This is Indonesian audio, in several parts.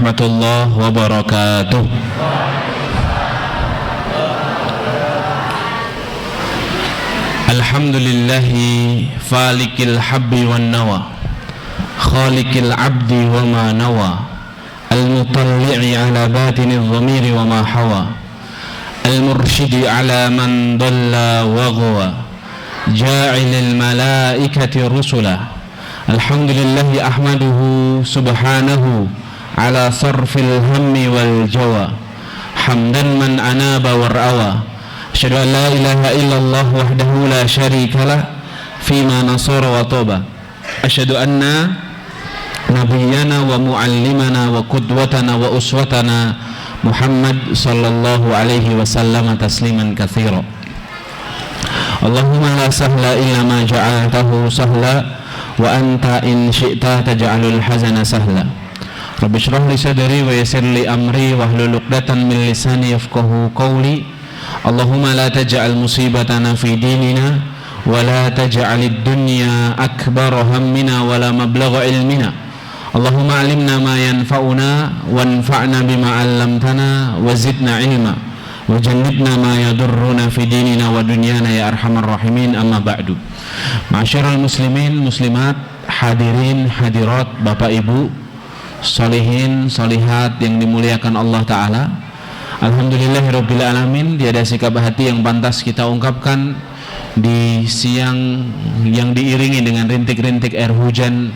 warahmatullahi wabarakatuh. Alhamdulillahi falikil habbi wan nawa, khalikil abdi wa ma nawa, al-mutalli'i ala batinil dhamiri wa ma hawa, al-murshidi ala man dalla wa ghawa, ja'ilil malaikati rusula. Alhamdulillahi ahmaduhu subhanahu ala sarfil hammi wal jawa, hamdan man anaba war'awa. Asyhadu an la ilaha illallah wahdahu la syarikalah fima nasara wa toba. Asyhadu anna nabiyyana wa muallimana wa qudwatana wa uswatana Muhammad sallallahu alaihi wasallam tasliman katsira. Allahumma la sahla illa ma ja'altahu sahla wa anta in syi'ta taj'alul hazana sahla. Rabbi shrah li sadri wa yassir li amri wahlul 'uqdatam min lisani yafqahu qawli. Allahumma la taj'al musibatana fi dinina wa la taj'alid dunya akbara hammina wa la mablagha ilmina. Allahumma 'allimna ma yanfa'una wanfa'na bima 'allamtana wa zidna ilma wa jannibna ma yadurruna fi dinina wa dunyana ya arhamar rahimin. Amma ba'du. Ma'asyiral muslimin muslimat, hadirin hadirat, Bapak Ibu, sholihin sholihat yang dimuliakan Allah Ta'ala. Alhamdulillahirabbil alamin. Tiada sikap hati yang pantas kita ungkapkan di siang yang diiringi dengan rintik-rintik air hujan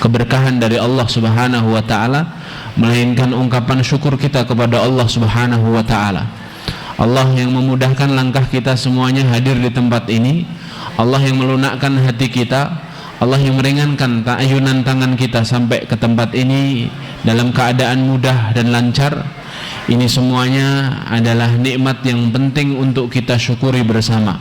keberkahan dari Allah Subhanahu wa taala, melainkan ungkapan syukur kita kepada Allah Subhanahu wa taala. Allah yang memudahkan langkah kita semuanya hadir di tempat ini, Allah yang melunakkan hati kita, Allah yang meringankan ayunan tangan kita sampai ke tempat ini dalam keadaan mudah dan lancar. Ini semuanya adalah nikmat yang penting untuk kita syukuri bersama.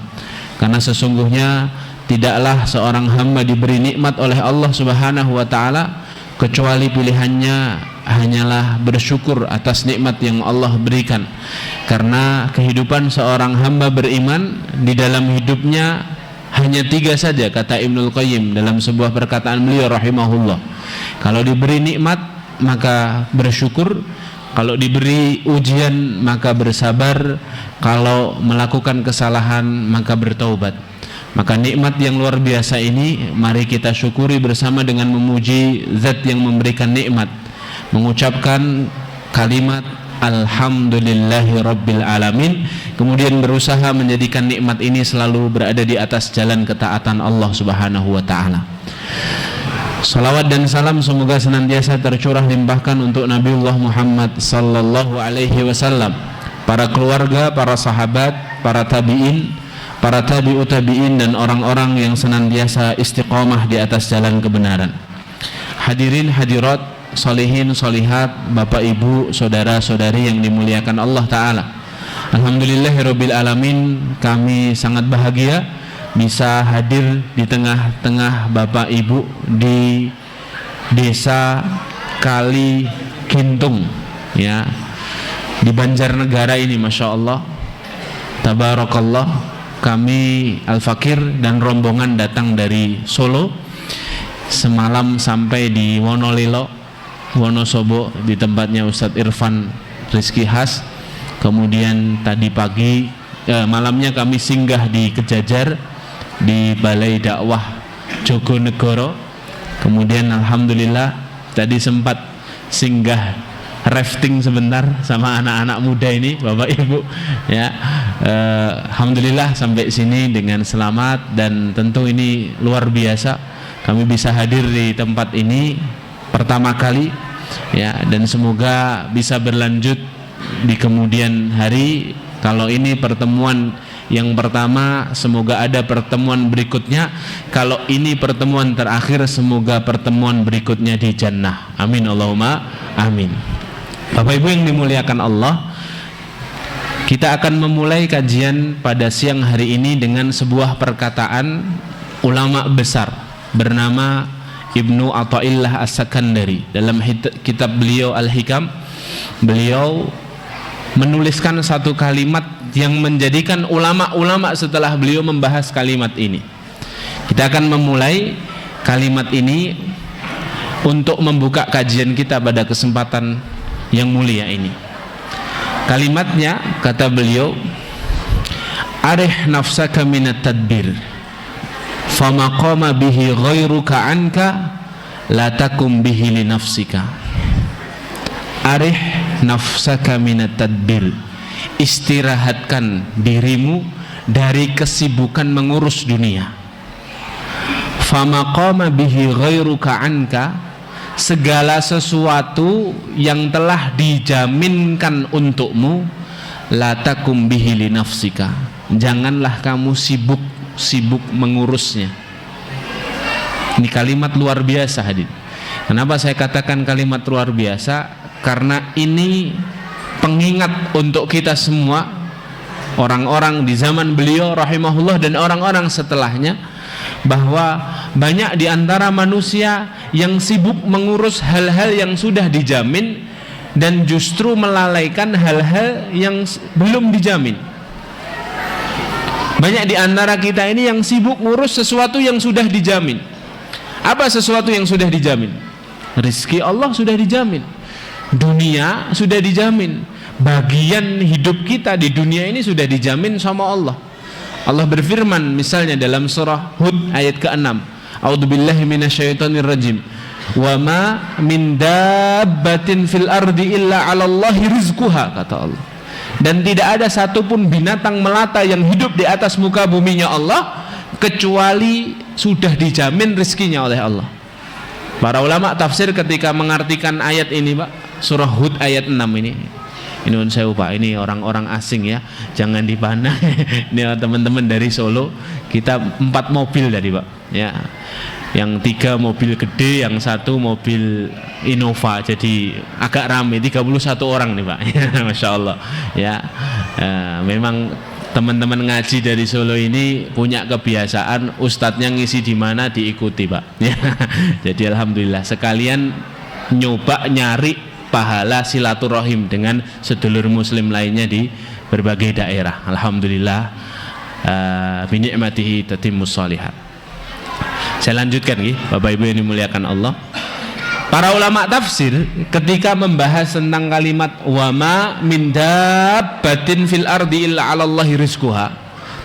Karena sesungguhnya tidaklah seorang hamba diberi nikmat oleh Allah Subhanahu wa taala kecuali pilihannya hanyalah bersyukur atas nikmat yang Allah berikan. Karena kehidupan seorang hamba beriman di dalam hidupnya hanya 3 saja, kata Ibnul Qayyim dalam sebuah perkataan beliau rahimahullah. Kalau diberi nikmat maka bersyukur, kalau diberi ujian maka bersabar, kalau melakukan kesalahan maka bertaubat. Maka nikmat yang luar biasa ini mari kita syukuri bersama dengan memuji zat yang memberikan nikmat, mengucapkan kalimat alhamdulillahi rabbil alamin, kemudian berusaha menjadikan nikmat ini selalu berada di atas jalan ketaatan Allah Subhanahu wa taala. Salawat dan salam semoga senantiasa tercurah limpahkan untuk Nabiullah Muhammad sallallahu alaihi wasallam, para keluarga, para sahabat, para tabi'in, para tabi'ut tabi'in, dan orang-orang yang senantiasa istiqomah di atas jalan kebenaran. Hadirin hadirat, sholihin sholihat, Bapak Ibu, saudara-saudari yang dimuliakan Allah Ta'ala. Alhamdulillahirabbil alamin, kami sangat bahagia bisa hadir di tengah-tengah Bapak Ibu di Desa Kali Kintung, ya, di Banjarnegara ini. Masya Allah, tabarakallah. Kami Al-Fakir dan rombongan datang dari Solo, semalam sampai di Wonolilo, Wonosobo, di tempatnya Ustadz Irfan Rizki Has. Kemudian tadi pagi malamnya kami singgah di Kejajar di Balai Dakwah Jogonegoro. Kemudian alhamdulillah tadi sempat singgah rafting sebentar sama anak-anak muda ini, Bapak Ibu, ya. Alhamdulillah sampai sini dengan selamat, dan tentu ini luar biasa kami bisa hadir di tempat ini pertama kali, ya, dan semoga bisa berlanjut di kemudian hari. Kalau ini pertemuan yang pertama, semoga ada pertemuan berikutnya. Kalau ini pertemuan terakhir, semoga pertemuan berikutnya di jannah. Amin Allahumma amin. Bapak Ibu yang dimuliakan Allah, kita akan memulai kajian pada siang hari ini dengan sebuah perkataan ulama besar bernama Ibnu Athaillah As-Sakandari. Dalam kitab beliau Al-Hikam, beliau menuliskan satu kalimat yang menjadikan ulama-ulama setelah beliau membahas kalimat ini. Kita akan memulai kalimat ini untuk membuka kajian kita pada kesempatan yang mulia ini. Kalimatnya, kata beliau, arih nafsaka minat tadbir fama qama bihi ghairuka anka la takum bihi li nafsika. Arih nafsaka minat tadbir, istirahatkan dirimu dari kesibukan mengurus dunia. Fama qama bihi ghairuka anka, segala sesuatu yang telah dijaminkan untukmu, la takum bihi li nafsika, janganlah kamu sibuk mengurusnya. Ini kalimat luar biasa, hadirin. Kenapa saya katakan kalimat luar biasa? Karena ini pengingat untuk kita semua, orang-orang di zaman beliau rahimahullah dan orang-orang setelahnya, bahwa banyak di antara manusia yang sibuk mengurus hal-hal yang sudah dijamin dan justru melalaikan hal-hal yang belum dijamin. Banyak di antara kita ini yang sibuk ngurus sesuatu yang sudah dijamin. Apa sesuatu yang sudah dijamin? Rizki Allah sudah dijamin, dunia sudah dijamin, bagian hidup kita di dunia ini sudah dijamin sama Allah. Allah berfirman misalnya dalam surah Hud ayat ke-6, a'udzubillahi minasyaitonir rajim, wa ma min dabbatin fil ardi illa 'alallahi rizquha, kata Allah. Dan tidak ada satupun binatang melata yang hidup di atas muka buminya Allah kecuali sudah dijamin rizkinya oleh Allah. Para ulama tafsir ketika mengartikan ayat ini, Pak, surah Hud ayat 6 ini saya lupa, ini orang-orang asing ya, jangan dipandang. Ini teman-teman dari Solo, kita 4 mobil tadi, Pak ya, yang 3 mobil gede, yang 1 mobil Innova, jadi agak ramai, 31 orang nih, Pak. Masya Allah ya. Memang teman-teman ngaji dari Solo ini punya kebiasaan ustadznya ngisi di mana diikuti, Pak ya. Jadi alhamdulillah sekalian nyoba nyari pahala silaturahim dengan sedulur muslim lainnya di berbagai daerah. Alhamdulillah, bi ni'matihi tatimmus shalihat. Saya lanjutkan nggih, Bapak Ibu yang dimuliakan Allah. Para ulama tafsir ketika membahas tentang kalimat wa ma min dabbatin fil ardi illa 'alallahi rizquha,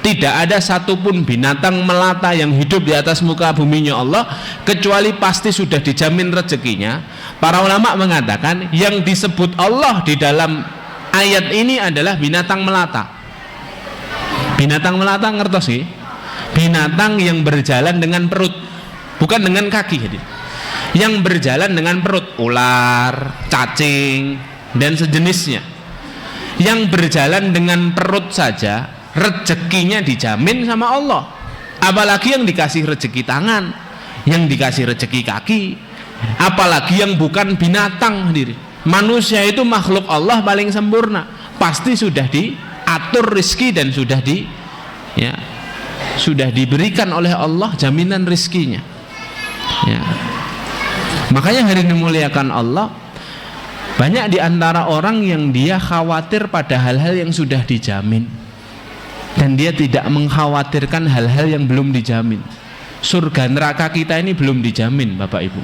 tidak ada satupun binatang melata yang hidup di atas muka buminya Allah kecuali pasti sudah dijamin rezekinya. Para ulama mengatakan yang disebut Allah di dalam ayat ini adalah binatang melata. Binatang melata ngertos sih? Binatang yang berjalan dengan perut, bukan dengan kaki. Yang berjalan dengan perut, ular, cacing, dan sejenisnya. Yang berjalan dengan perut saja rezekinya dijamin sama Allah, apalagi yang dikasih rezeki tangan, yang dikasih rezeki kaki, apalagi yang bukan binatang. Manusia itu makhluk Allah paling sempurna, pasti sudah diatur rezeki dan sudah diberikan oleh Allah jaminan rezekinya ya. Makanya hari ini dimuliakan Allah, banyak di antara orang yang dia khawatir pada hal-hal yang sudah dijamin, dan dia tidak mengkhawatirkan hal-hal yang belum dijamin. Surga neraka kita ini belum dijamin, Bapak Ibu.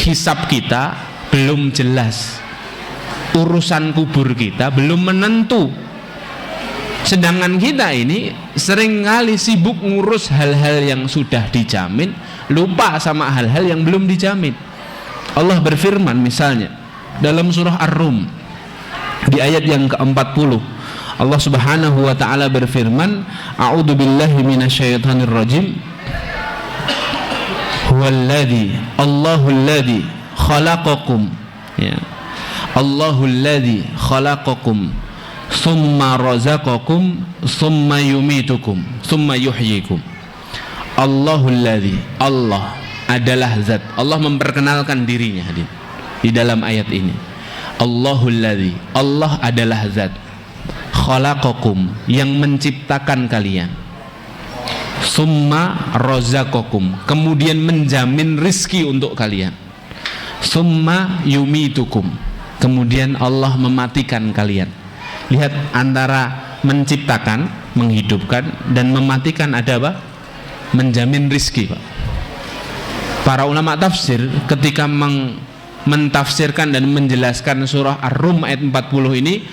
Hisab kita belum jelas, urusan kubur kita belum menentu. Sedangkan kita ini seringkali sibuk ngurus hal-hal yang sudah dijamin, lupa sama hal-hal yang belum dijamin. Allah berfirman misalnya dalam surah Ar-Rum di ayat yang ke-40, Allah Subhanahu wa taala berfirman, a'udzubillahi minasyaitonir rajim, huwallazi Allahulladzi khalaqakum ya, Allahulladzi khalaqakum summa razaqakum summa yumitukum summa yuhyikum. Allahulladzi, Allah adalah zat. Allah memperkenalkan dirinya di dalam ayat ini. Allahulladzi, Allah adalah zat, khalaqakum, yang menciptakan kalian, summa razaqakum, kemudian menjamin rizki untuk kalian, summa yumitukum, kemudian Allah mematikan kalian. Lihat, antara menciptakan, menghidupkan, dan mematikan ada apa? Menjamin rizki, Pak. para ulama tafsir ketika mentafsirkan dan menjelaskan surah Ar-Rum ayat 40 ini,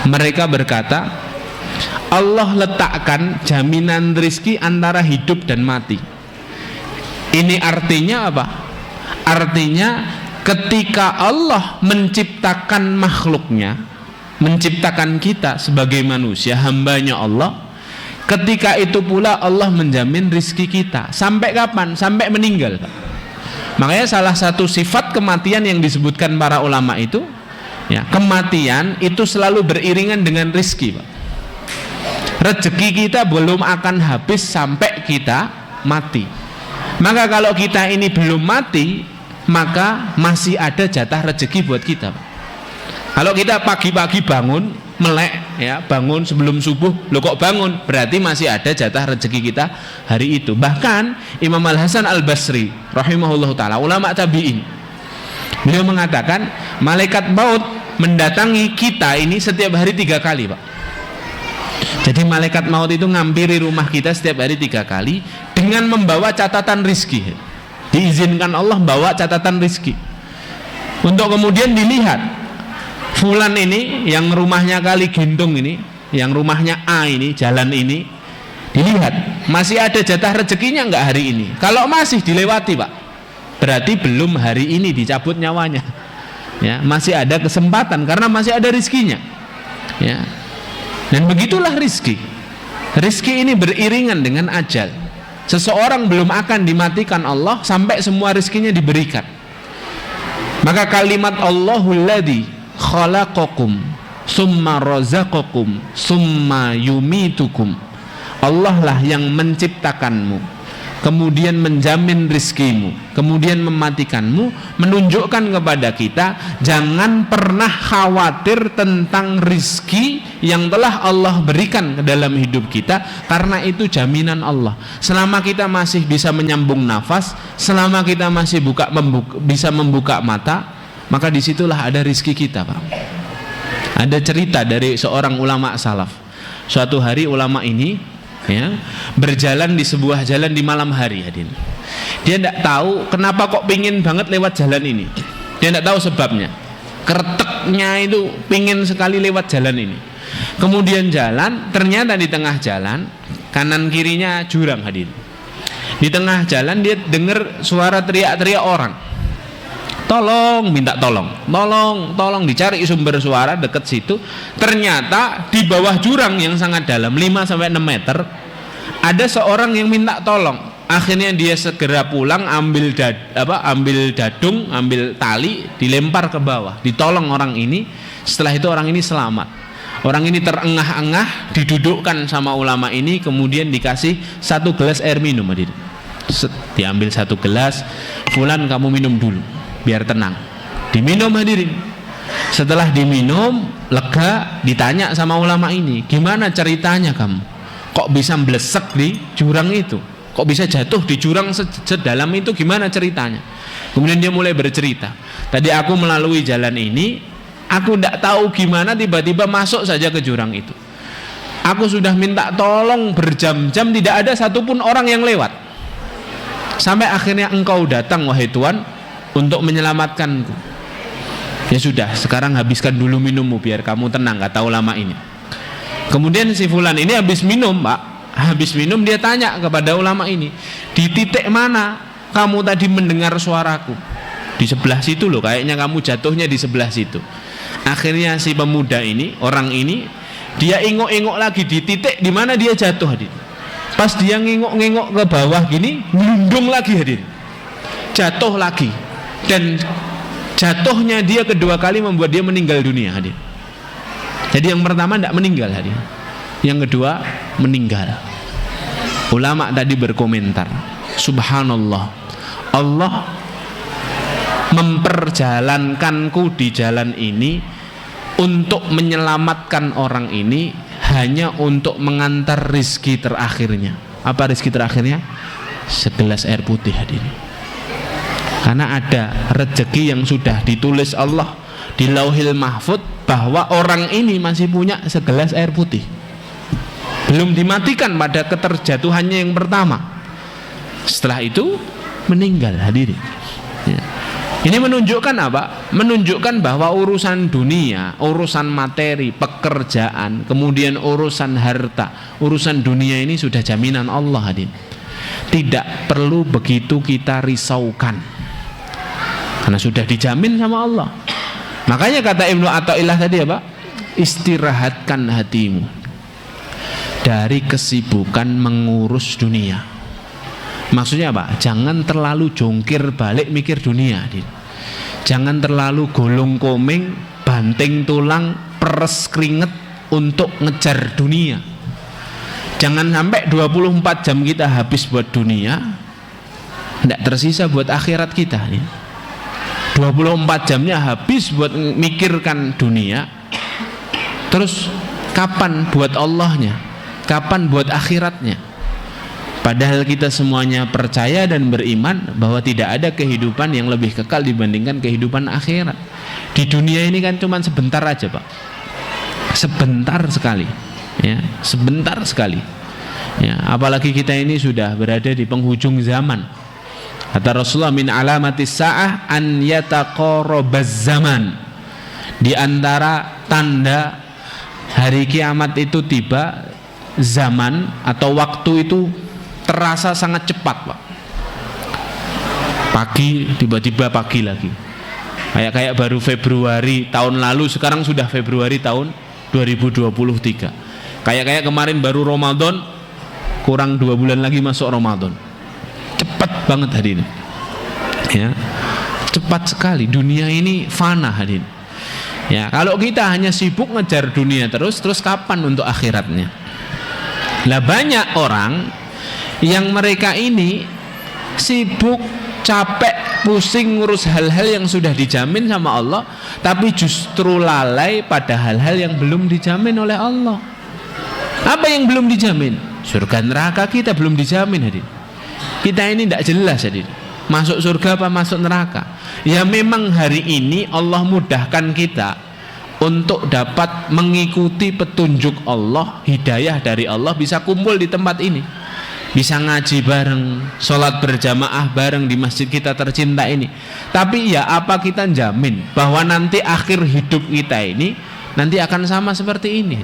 mereka berkata Allah letakkan jaminan rizki antara hidup dan mati. Ini artinya apa? Artinya ketika Allah menciptakan makhluknya, menciptakan kita sebagai manusia, hambanya Allah, ketika itu pula Allah menjamin rizki kita. Sampai kapan? Sampai meninggal. Makanya salah satu sifat kematian yang disebutkan para ulama itu, ya, kematian itu selalu beriringan dengan rizki, Pak. Rezeki kita belum akan habis sampai kita mati. Maka kalau kita ini belum mati, maka masih ada jatah rezeki buat kita, Pak. Kalau kita pagi-pagi bangun melek, ya, bangun sebelum subuh, lo kok bangun, berarti masih ada jatah rezeki kita hari itu. Bahkan Imam Al-Hasan Al-Basri rahimahullah ta'ala, ulama tabi'in, beliau mengatakan malaikat maut mendatangi kita ini setiap hari 3 kali, Pak. Jadi malaikat maut itu ngampiri rumah kita setiap hari 3 kali dengan membawa catatan rizki. Diizinkan Allah bawa catatan rizki untuk kemudian dilihat, fulan ini yang rumahnya Kali Gendong ini, yang rumahnya A ini, jalan ini, dilihat masih ada jatah rezekinya enggak hari ini. Kalau masih dilewati, Pak, berarti belum hari ini dicabut nyawanya, ya, masih ada kesempatan karena masih ada rizkinya, ya. Dan begitulah rizki. Rizki ini beriringan dengan ajal. Seseorang belum akan dimatikan Allah sampai semua rizkinya diberikan. Maka kalimat Allahul ladzi khalaqakum summa razaqakum summa yumitukum, Allah lah yang menciptakanmu, kemudian menjamin rizkimu, kemudian mematikanmu, menunjukkan kepada kita jangan pernah khawatir tentang rizki yang telah Allah berikan ke dalam hidup kita, karena itu jaminan Allah. Selama kita masih bisa menyambung nafas, selama kita masih bisa membuka mata, maka disitulah ada rizki kita, Pak. Ada cerita dari seorang ulama salaf. Suatu hari ulama ini, ya, berjalan di sebuah jalan di malam hari, hadirin. Dia tidak tahu kenapa kok pingin banget lewat jalan ini. Dia tidak tahu sebabnya. Kreteknya itu pingin sekali lewat jalan ini. Kemudian jalan, ternyata di tengah jalan kanan kirinya jurang, hadirin. Di tengah jalan dia dengar suara teriak-teriak orang. Tolong, minta tolong, tolong, dicari sumber suara dekat situ. Ternyata di bawah jurang yang sangat dalam 5-6 meter ada seorang yang minta tolong. Akhirnya dia segera pulang, ambil dadung, ambil tali, dilempar ke bawah, ditolong orang ini. Setelah itu orang ini selamat. Orang ini terengah-engah, didudukkan sama ulama ini, kemudian dikasih 1 gelas air minum, hadir. Diambil 1 gelas, fulan kamu minum dulu biar tenang. Diminum, hadirin. Setelah diminum lega, ditanya sama ulama ini, gimana ceritanya kamu kok bisa blesek di jurang itu, kok bisa jatuh di jurang sedalam itu, gimana ceritanya? Kemudian dia mulai bercerita, tadi aku melalui jalan ini, aku tidak tahu gimana tiba-tiba masuk saja ke jurang itu. Aku sudah minta tolong berjam-jam, tidak ada satupun orang yang lewat, sampai akhirnya engkau datang, wahai Tuhan, untuk menyelamatkanku. Ya sudah, sekarang habiskan dulu minummu biar kamu tenang, kata ulama ini. Kemudian si fulan ini habis minum, Pak. Habis minum dia tanya kepada ulama ini, di titik mana kamu tadi mendengar suaraku? Di sebelah situ loh, kayaknya kamu jatuhnya di sebelah situ. Akhirnya si pemuda ini, orang ini, dia ingok-ingok lagi di titik di mana dia jatuh, hadir. Pas dia ngingok-ngingok ke bawah gini, ngelundung lagi, hadir. Jatuh lagi. Dan jatuhnya dia kedua kali membuat dia meninggal dunia, hadir. Jadi yang pertama tidak meninggal, hadir. Yang kedua meninggal. Ulama tadi berkomentar, subhanallah, Allah memperjalankanku di jalan ini untuk menyelamatkan orang ini, hanya untuk mengantar rizki terakhirnya. Apa rizki terakhirnya? Segelas air putih, hadirin. Karena ada rezeki yang sudah ditulis Allah di Lauhil Mahfud bahwa orang ini masih punya segelas air putih, belum dimatikan pada keterjatuhannya yang pertama. Setelah itu meninggal, hadirin. Ya. Ini menunjukkan apa? Menunjukkan bahwa urusan dunia, urusan materi, pekerjaan, kemudian urusan harta, urusan dunia ini sudah jaminan Allah, hadirin. Tidak perlu begitu kita risaukan, karena sudah dijamin sama Allah. Makanya kata Ibnu Athaillah tadi apa? Istirahatkan hatimu dari kesibukan mengurus dunia. Maksudnya apa? Jangan terlalu jongkir balik mikir dunia. Jangan terlalu golong komeng, banting tulang, peres keringet untuk ngejar dunia. Jangan sampai 24 jam kita habis buat dunia, tidak tersisa buat akhirat kita. 24 jamnya habis buat mikirkan dunia, terus kapan buat Allahnya? Kapan buat akhiratnya? Padahal kita semuanya percaya dan beriman bahwa tidak ada kehidupan yang lebih kekal dibandingkan kehidupan akhirat. Di dunia ini kan cuma sebentar aja, Pak. Sebentar sekali, ya, sebentar sekali. Ya, apalagi kita ini sudah berada di penghujung zaman. Kata Rasulullah, min alamatis sa'ah an yataqarrabaz zaman. Di antara tanda hari kiamat itu tiba, zaman atau waktu itu terasa sangat cepat, Pak. Pagi tiba-tiba pagi lagi. Kayak baru Februari tahun lalu, sekarang sudah Februari tahun 2023. Kayak kemarin baru Ramadan, kurang 2 bulan lagi masuk Ramadan. Cepat banget hadirin. Ya. Cepat sekali, dunia ini fana, hadirin. Ya, kalau kita hanya sibuk ngejar dunia terus kapan untuk akhiratnya? Lah banyak orang yang mereka ini sibuk, capek, pusing ngurus hal-hal yang sudah dijamin sama Allah, tapi justru lalai pada hal-hal yang belum dijamin oleh Allah. Apa yang belum dijamin? Surga neraka kita belum dijamin, hadirin. Kita ini tidak jelas, hadirin. Masuk surga apa masuk neraka? Ya memang hari ini Allah mudahkan kita untuk dapat mengikuti petunjuk Allah, hidayah dari Allah, bisa kumpul di tempat ini, bisa ngaji bareng, sholat berjamaah bareng di masjid kita tercinta ini. Tapi ya apa kita jamin bahwa nanti akhir hidup kita ini nanti akan sama seperti ini?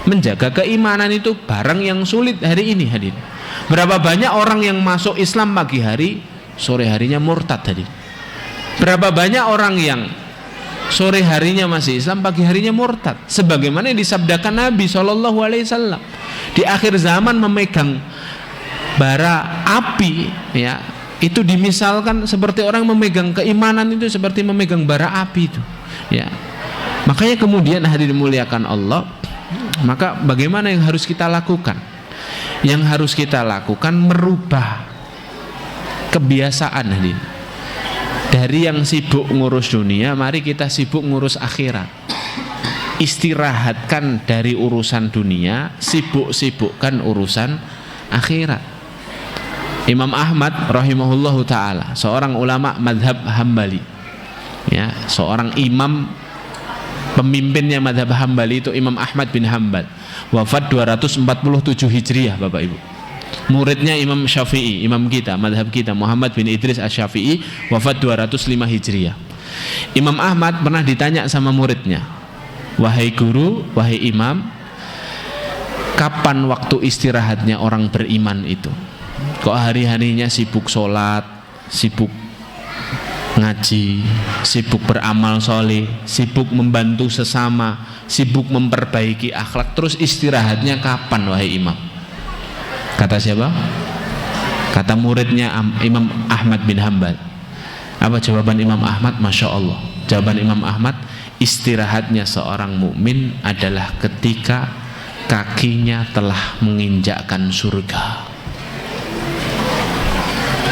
Menjaga keimanan itu barang yang sulit hari ini, hadirin. Berapa banyak orang yang masuk Islam pagi hari, sore harinya murtad, hadirin. Berapa banyak orang yang sore harinya masih Islam, pagi harinya murtad. Sebagaimana yang disabdakan Nabi SAW, di akhir zaman memegang bara api, ya, itu dimisalkan seperti orang memegang keimanan itu seperti memegang bara api itu, ya. Makanya kemudian hadirin dimuliakan Allah, maka bagaimana yang harus kita lakukan? Yang harus kita lakukan merubah kebiasaan, hadirin. Dari yang sibuk ngurus dunia, mari kita sibuk ngurus akhirat. Istirahatkan dari urusan dunia, sibuk-sibukkan urusan akhirat. Imam Ahmad rahimahullahu ta'ala, seorang ulama madhab Hambali, ya, seorang imam, pemimpinnya madhab Hambali itu Imam Ahmad bin Hanbal, wafat 247 Hijriah, Bapak Ibu. Muridnya Imam Syafi'i, imam kita, madhab kita, Muhammad bin Idris Asy-Syafi'i, wafat 205 Hijriah. Imam Ahmad pernah ditanya sama muridnya, wahai guru, wahai imam, kapan waktu istirahatnya orang beriman itu? Kok hari-harinya sibuk sholat, sibuk ngaji, sibuk beramal soleh, sibuk membantu sesama, sibuk memperbaiki akhlak, terus istirahatnya kapan, wahai imam? Kata siapa? Kata muridnya Imam Ahmad bin Hanbal. Apa jawaban Imam Ahmad? Masya Allah. Jawaban Imam Ahmad, istirahatnya seorang mukmin adalah ketika kakinya telah menginjakkan surga.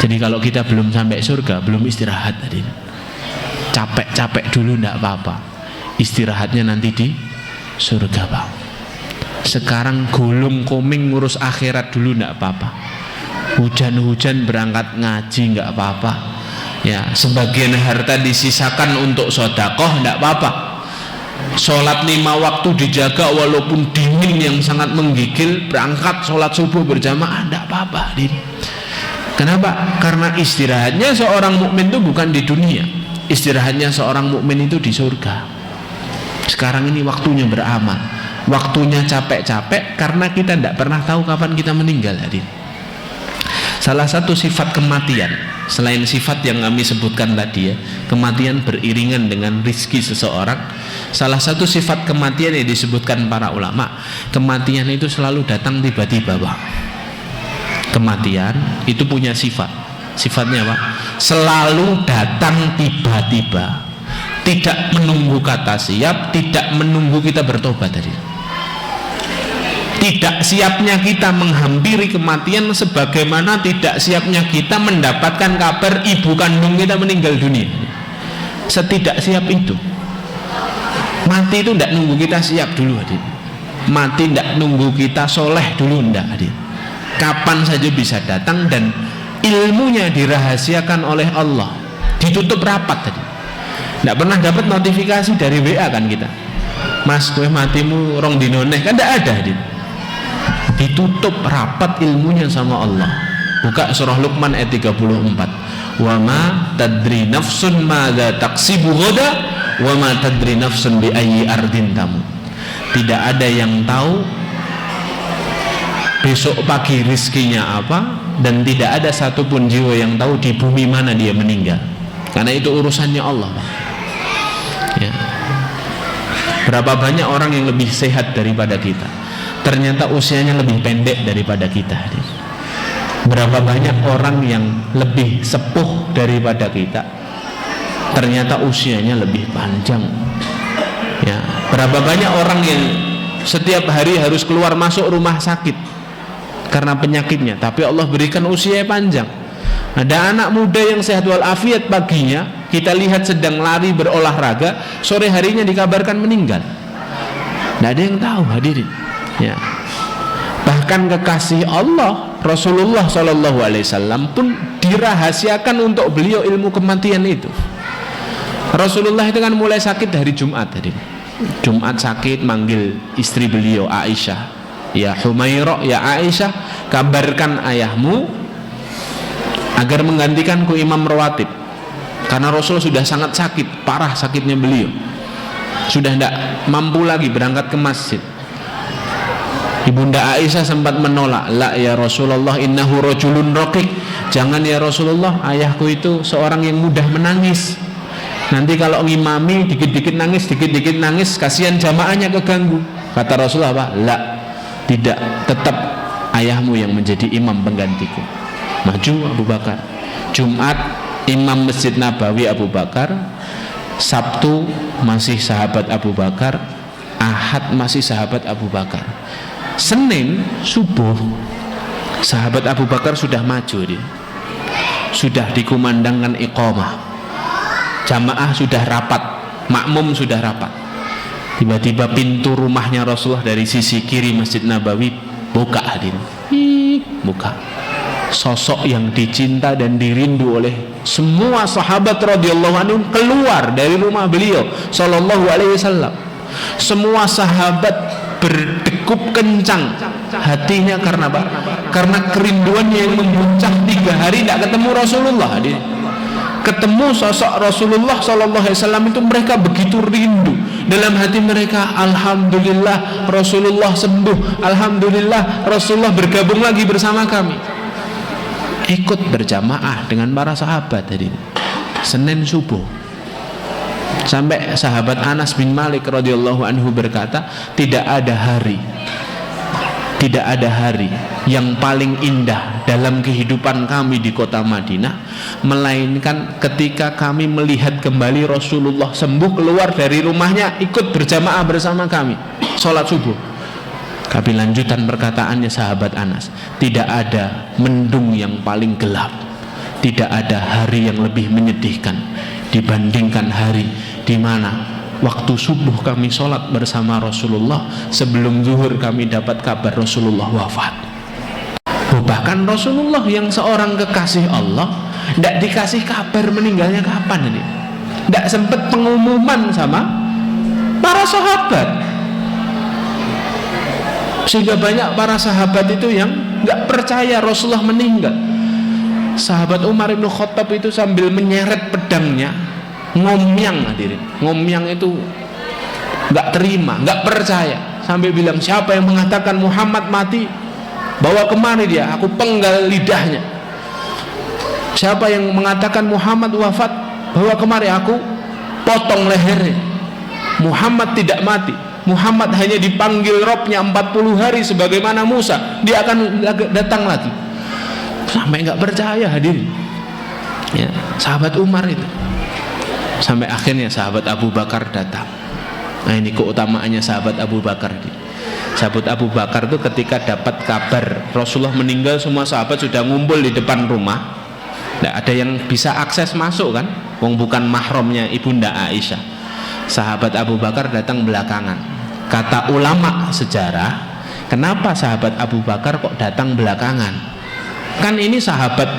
Jadi kalau kita belum sampai surga, belum istirahat tadi. Capek-capek dulu enggak apa-apa. Istirahatnya nanti di surga, Pak. Sekarang gulung koming ngurus akhirat dulu enggak apa-apa. Hujan-hujan berangkat ngaji enggak apa-apa. Ya, sebagian harta disisakan untuk sedekah enggak apa-apa. Sholat 5 waktu dijaga walaupun dingin yang sangat menggigil, berangkat sholat subuh berjamaah enggak apa-apa. Kenapa? Karena istirahatnya seorang mukmin itu bukan di dunia. Istirahatnya seorang mukmin itu di surga. Sekarang ini waktunya beramal, waktunya capek-capek, karena kita tidak pernah tahu kapan kita meninggal. Hadirin, salah satu sifat kematian, selain sifat yang kami sebutkan tadi ya, kematian beriringan dengan rizki seseorang. Salah satu sifat kematian yang disebutkan para ulama, kematian itu selalu datang tiba-tiba, Pak. Kematian itu punya sifat. Sifatnya apa? Selalu datang tiba-tiba. Tidak menunggu kata siap, tidak menunggu kita bertobat tadi. Tidak siapnya kita menghampiri kematian sebagaimana tidak siapnya kita mendapatkan kabar ibu kandung kita meninggal dunia. Setidak siap itu. Mati itu tidak nunggu kita siap dulu, adik. Mati tidak nunggu kita soleh dulu, tidak, adik. Kapan saja bisa datang, dan ilmunya dirahasiakan oleh Allah, ditutup rapat tadi. Tidak pernah dapat notifikasi dari WA kan kita, Mas gue matimu rong dinoneh, kan tidak ada, adik. Ditutup rapat ilmunya sama Allah. Buka surah Luqman ayat 34. Wa ma tadri nafsun madza taksibu ghadan wa ma tadri nafsun bi ayyi ardin tamut. Tidak ada yang tahu besok pagi rizkinya apa, dan tidak ada satupun jiwa yang tahu di bumi mana dia meninggal, karena itu urusannya Allah, Pak. Ya. Berapa banyak orang yang lebih sehat daripada kita, ternyata usianya lebih pendek daripada kita. Berapa banyak orang yang lebih sepuh daripada kita, ternyata usianya lebih panjang. Ya. Berapa banyak orang yang setiap hari harus keluar masuk rumah sakit karena penyakitnya, tapi Allah berikan usia panjang. Ada anak muda yang sehat walafiat, paginya kita lihat sedang lari berolahraga, sore harinya dikabarkan meninggal. Tidak ada yang tahu, hadirin. Ya. Bahkan kekasih Allah Rasulullah SAW pun dirahasiakan untuk beliau ilmu kematian itu. Rasulullah itu kan mulai sakit dari Jumat, hadirin. Jumat sakit, manggil istri beliau Aisyah. Ya Humairah, ya Aisyah, kabarkan ayahmu agar menggantikanku imam rawatib, karena Rasul sudah sangat sakit, parah sakitnya beliau, sudah tidak mampu lagi berangkat ke masjid. Ibunda Aisyah sempat menolak, la ya Rasulullah innahu rajulun raqiq, jangan ya Rasulullah, ayahku itu seorang yang mudah menangis, nanti kalau ngimami dikit-dikit nangis, kasihan jamaahnya keganggu. Kata Rasulullah apa? La, tidak, tetap ayahmu yang menjadi imam penggantiku. Maju Abu Bakar. Jumat imam Masjid Nabawi Abu Bakar, Sabtu masih sahabat Abu Bakar, Ahad masih sahabat Abu Bakar, Senin subuh sahabat Abu Bakar sudah maju, dia sudah dikumandangkan iqamah, jamaah sudah rapat, makmum sudah rapat. Tiba-tiba pintu rumahnya Rasulullah dari sisi kiri Masjid Nabawi buka, hadirin, buka. Sosok yang dicinta dan dirindu oleh semua sahabat radhiyallahu anhum keluar dari rumah beliau sallallahu alaihi wasallam. Semua sahabat berdegup kencang hatinya karena apa? Karena kerinduannya yang memuncak 3 hari tidak ketemu Rasulullah, hadirin. Ketemu sosok Rasulullah sallallahu alaihi wasallam itu mereka begitu rindu. Dalam hati mereka, alhamdulillah Rasulullah sembuh, alhamdulillah Rasulullah bergabung lagi bersama kami. Ikut berjamaah dengan para sahabat tadi Senin subuh. Sampai sahabat Anas bin Malik radhiyallahu anhu berkata, tidak ada hari yang paling indah dalam kehidupan kami di kota Madinah melainkan ketika kami melihat kembali Rasulullah sembuh, keluar dari rumahnya ikut berjamaah bersama kami sholat subuh. Tapi lanjutan perkataannya sahabat Anas, tidak ada mendung yang paling gelap, tidak ada hari yang lebih menyedihkan dibandingkan hari di mana waktu subuh kami sholat bersama Rasulullah, sebelum zuhur kami dapat kabar Rasulullah wafat. Bahkan Rasulullah yang seorang kekasih Allah tidak dikasih kabar meninggalnya kapan ini, tidak sempat pengumuman sama para sahabat, sehingga banyak para sahabat itu yang nggak percaya Rasulullah meninggal. sahabat Umar bin Khattab itu sambil menyeret pedangnya ngomyang, hadirin. Ngomyang itu nggak terima, nggak percaya, sampai bilang, siapa yang mengatakan Muhammad mati, bawa kemari dia, aku penggal lidahnya. Siapa yang mengatakan Muhammad wafat, bawa kemari, aku potong lehernya. Muhammad tidak mati, Muhammad hanya dipanggil Robnya 40 hari sebagaimana Musa, dia akan datang lagi. Sampai nggak percaya, hadirin ya, sahabat Umar itu. Sampai akhirnya sahabat Abu Bakar datang. Nah, ini keutamaannya sahabat Abu Bakar. Sahabat Abu Bakar itu ketika dapat kabar Rasulullah meninggal, semua sahabat sudah ngumpul di depan rumah. Tidak ada yang bisa akses masuk kan, wong bukan mahramnya ibunda Aisyah. Sahabat Abu Bakar datang belakangan. Kata ulama sejarah, kenapa sahabat Abu Bakar kok datang belakangan? Kan ini sahabat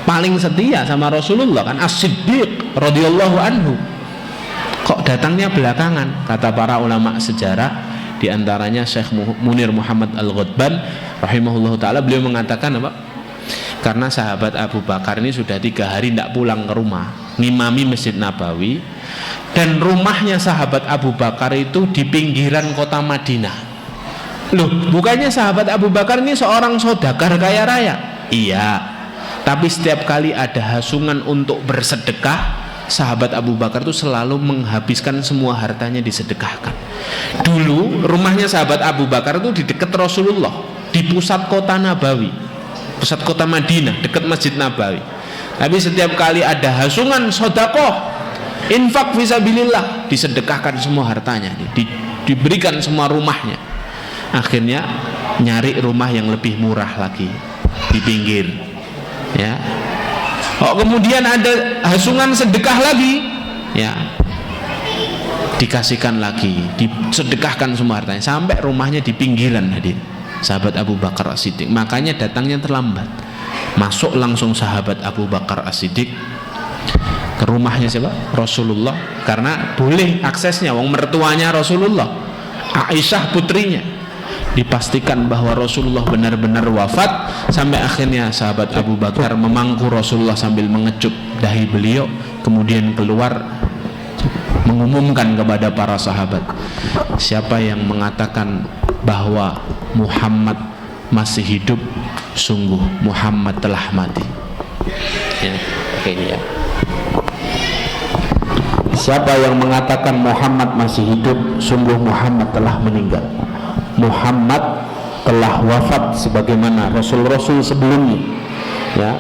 paling setia sama Rasulullah kan, As-Siddiq radhiyallahu anhu. Kok datangnya belakangan? Kata para ulama sejarah, diantaranya Syekh Munir Muhammad Al-Ghadban rahimahullah ta'ala, beliau mengatakan apa? Karena sahabat Abu Bakar ini sudah 3 hari tidak pulang ke rumah, ngimami Masjid Nabawi, dan rumahnya sahabat Abu Bakar itu di pinggiran kota Madinah. Loh, bukannya sahabat Abu Bakar ini seorang saudagar kaya raya? Iya, tapi setiap kali ada hasungan untuk bersedekah, sahabat Abu Bakar itu selalu menghabiskan semua hartanya disedekahkan. Dulu rumahnya sahabat Abu Bakar itu di dekat Rasulullah, di pusat kota Nabawi, pusat kota Madinah, dekat Masjid Nabawi. Tapi setiap kali ada hasungan sedekah, infak fisabilillah, disedekahkan semua hartanya, diberikan semua rumahnya. Akhirnya nyari rumah yang lebih murah lagi di pinggir, ya. Oh, kemudian ada hasungan sedekah lagi, ya, dikasihkan lagi, disedekahkan semua hartanya, sampai rumahnya di pinggiran, hadir sahabat Abu Bakar As-Siddiq. Makanya datangnya terlambat. Masuk langsung sahabat Abu Bakar As-Siddiq ke rumahnya siapa? Rasulullah, karena boleh aksesnya, wong mertuanya Rasulullah, Aisyah putrinya. Dipastikan bahwa Rasulullah benar-benar wafat, sampai akhirnya sahabat Abu Bakar memangku Rasulullah sambil mengecup dahi beliau, kemudian keluar mengumumkan kepada para sahabat, siapa yang mengatakan bahwa Muhammad masih hidup, sungguh Muhammad telah mati. Ya, ini ya. Siapa yang mengatakan Muhammad masih hidup, sungguh Muhammad telah meninggal. Muhammad telah wafat sebagaimana rasul-rasul sebelumnya, ya.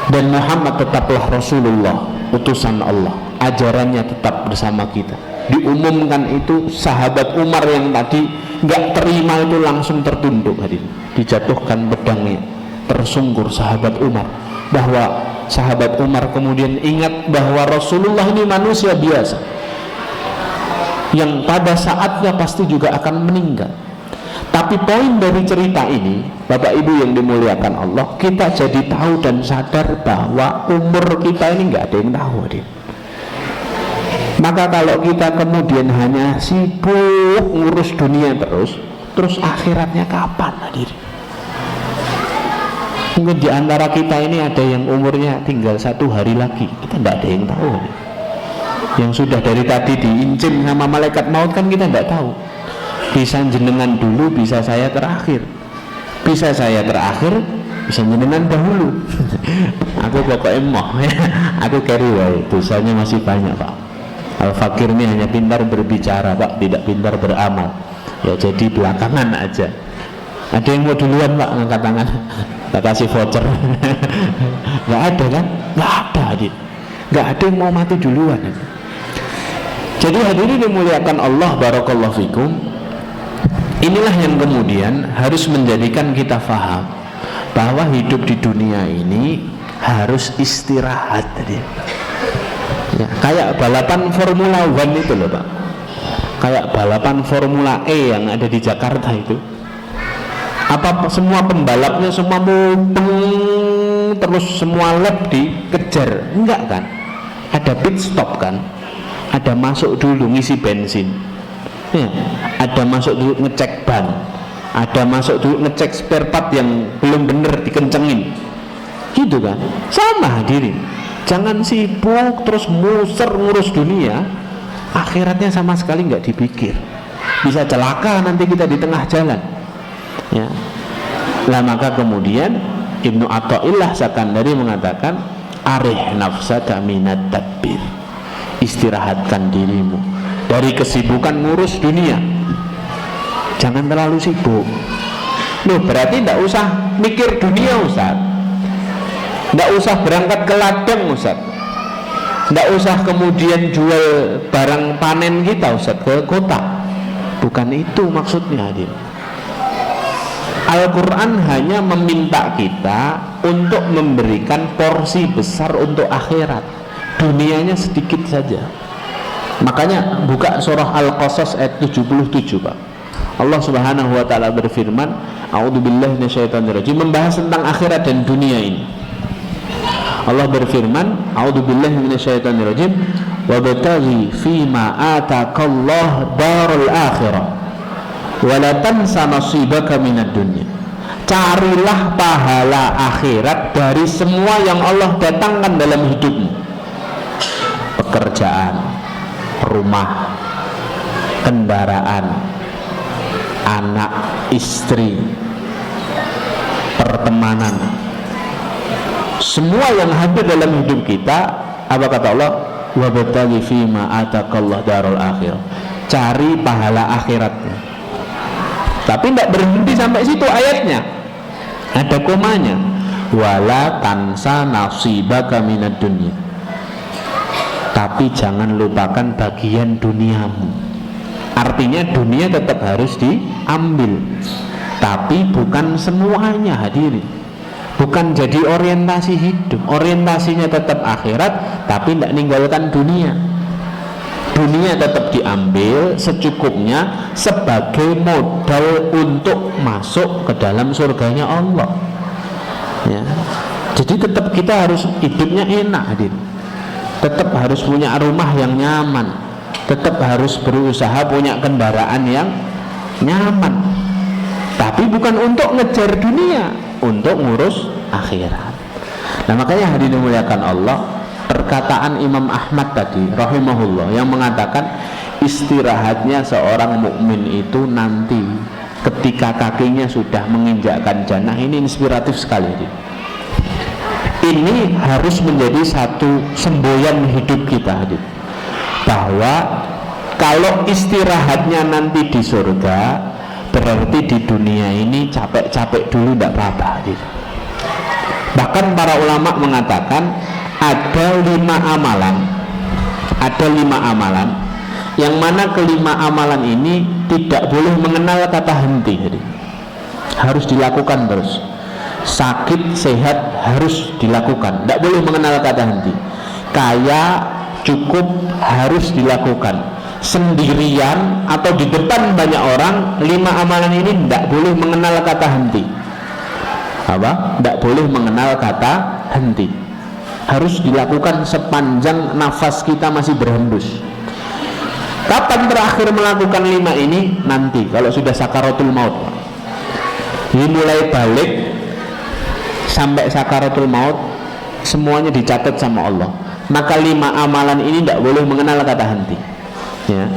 Dan Muhammad tetaplah Rasulullah, utusan Allah, ajarannya tetap bersama kita. Diumumkan itu, sahabat Umar yang tadi nggak terima itu langsung tertunduk, hadirin, dijatuhkan pedangnya, tersungkur sahabat Umar. Bahwa sahabat Umar kemudian ingat bahwa Rasulullah ini manusia biasa yang pada saatnya pasti juga akan meninggal. Tapi poin dari cerita ini, Bapak Ibu yang dimuliakan Allah, kita jadi tahu dan sadar bahwa umur kita ini nggak ada yang tahu, hadir. Maka kalau kita kemudian hanya sibuk ngurus dunia terus akhiratnya kapan, hadir? Mungkin di antara kita ini ada yang umurnya tinggal 1 hari lagi, kita nggak ada yang tahu, hadir. Yang sudah dari tadi diincim sama malaikat maut kan kita tidak tahu. Bisa jenengan dulu, bisa saya terakhir. Bisa saya terakhir, bisa jenengan dahulu. Aku pokoknya emoh, aku carry wae, dosanya masih banyak, Pak. Al-Fakir ini hanya pintar berbicara, Pak, tidak pintar beramal. Ya jadi belakangan aja. Ada yang mau duluan, Pak, ngangkat tangan? Tak kasih voucher. Nggak ada kan? Nggak ada, Adit. Nggak ada yang mau mati duluan. Jadi hadirin dimuliakan Allah, barakallahu fikum. Inilah yang kemudian harus menjadikan kita faham bahwa hidup di dunia ini harus istirahat, ya, kayak balapan Formula One itu loh, Pak. Kayak balapan Formula E yang ada di Jakarta itu. Apa semua pembalapnya semua mumpung terus semua lap dikejar? Enggak kan? Ada pit stop kan? Ada masuk dulu ngisi bensin, ya, ada masuk dulu ngecek ban, Ada masuk dulu ngecek spare part yang belum bener dikencengin, gitu kan? Sama hadirin, jangan sibuk terus muser ngurus dunia, akhiratnya sama sekali nggak dipikir. Bisa celaka nanti kita di tengah jalan, ya. Lah maka kemudian Ibnu Athaillah Sakandari mengatakan, arih nafsaka minat tadbir, istirahatkan dirimu dari kesibukan ngurus dunia. Jangan terlalu sibuk. Loh, berarti tidak usah mikir dunia, Ustaz. Tidak usah berangkat ke ladang, Ustaz. Tidak usah kemudian jual barang panen kita, Ustaz, ke kota. Bukan itu maksudnya, hadir. Al-Quran hanya meminta kita untuk memberikan porsi besar untuk akhirat. Dunianya sedikit saja. Makanya buka surah Al-Qasas ayat 77, Pak. Allah Subhanahu wa taala berfirman, a'udzubillahi minasyaitonirrajim, membahas tentang akhirat dan dunia ini. Allah berfirman, a'udzubillahi minasyaitonirrajim, wabtaghi fima atakallahu darul akhirah wa la tansa nasibaka minad dunya. Carilah pahala akhirat dari semua yang Allah datangkan dalam hidupmu. Pekerjaan, rumah, kendaraan, anak, istri, pertemanan, semua yang hadir dalam hidup kita. Apa kata Allah? Wabtaghi fima atakallahu darul akhirah. Cari pahala akhiratnya. Tapi tidak berhenti sampai situ ayatnya. Ada komanya. Wala tansa nasibaka minad dunya. Tapi jangan lupakan bagian duniamu. Artinya dunia tetap harus diambil, tapi bukan semuanya, hadirin. Bukan jadi orientasi hidup. Orientasinya tetap akhirat, tapi tidak meninggalkan dunia. Dunia tetap diambil secukupnya sebagai modal untuk masuk ke dalam surganya Allah, ya. Jadi tetap kita harus hidupnya enak, hadirin. Tetap harus punya rumah yang nyaman, tetap harus berusaha punya kendaraan yang nyaman, tapi bukan untuk ngejar dunia, untuk ngurus akhirat. Nah makanya hadirin dimuliakan Allah, perkataan Imam Ahmad tadi rahimahullah yang mengatakan istirahatnya seorang mukmin itu nanti ketika kakinya sudah menginjakkan jannah, ini inspiratif sekali. Ini harus menjadi satu semboyan hidup kita, hadirin, bahwa kalau istirahatnya nanti di surga, berarti di dunia ini capek-capek dulu tidak apa-apa. Bahkan para ulama mengatakan ada 5 amalan yang mana kelima amalan ini tidak boleh mengenal kata henti. Harus dilakukan terus. Sakit, sehat harus dilakukan, tidak boleh mengenal kata henti. Kaya, cukup harus dilakukan. Sendirian atau di depan banyak orang, 5 amalan ini tidak boleh mengenal kata henti. Apa? Tidak boleh mengenal kata henti. Harus dilakukan sepanjang nafas kita masih berhembus. Kapan terakhir melakukan 5 ini? Nanti kalau sudah sakaratul maut. Ini mulai balik sampai sakaratul maut, semuanya dicatat sama Allah. Maka 5 amalan ini tidak boleh mengenal kata henti, ya.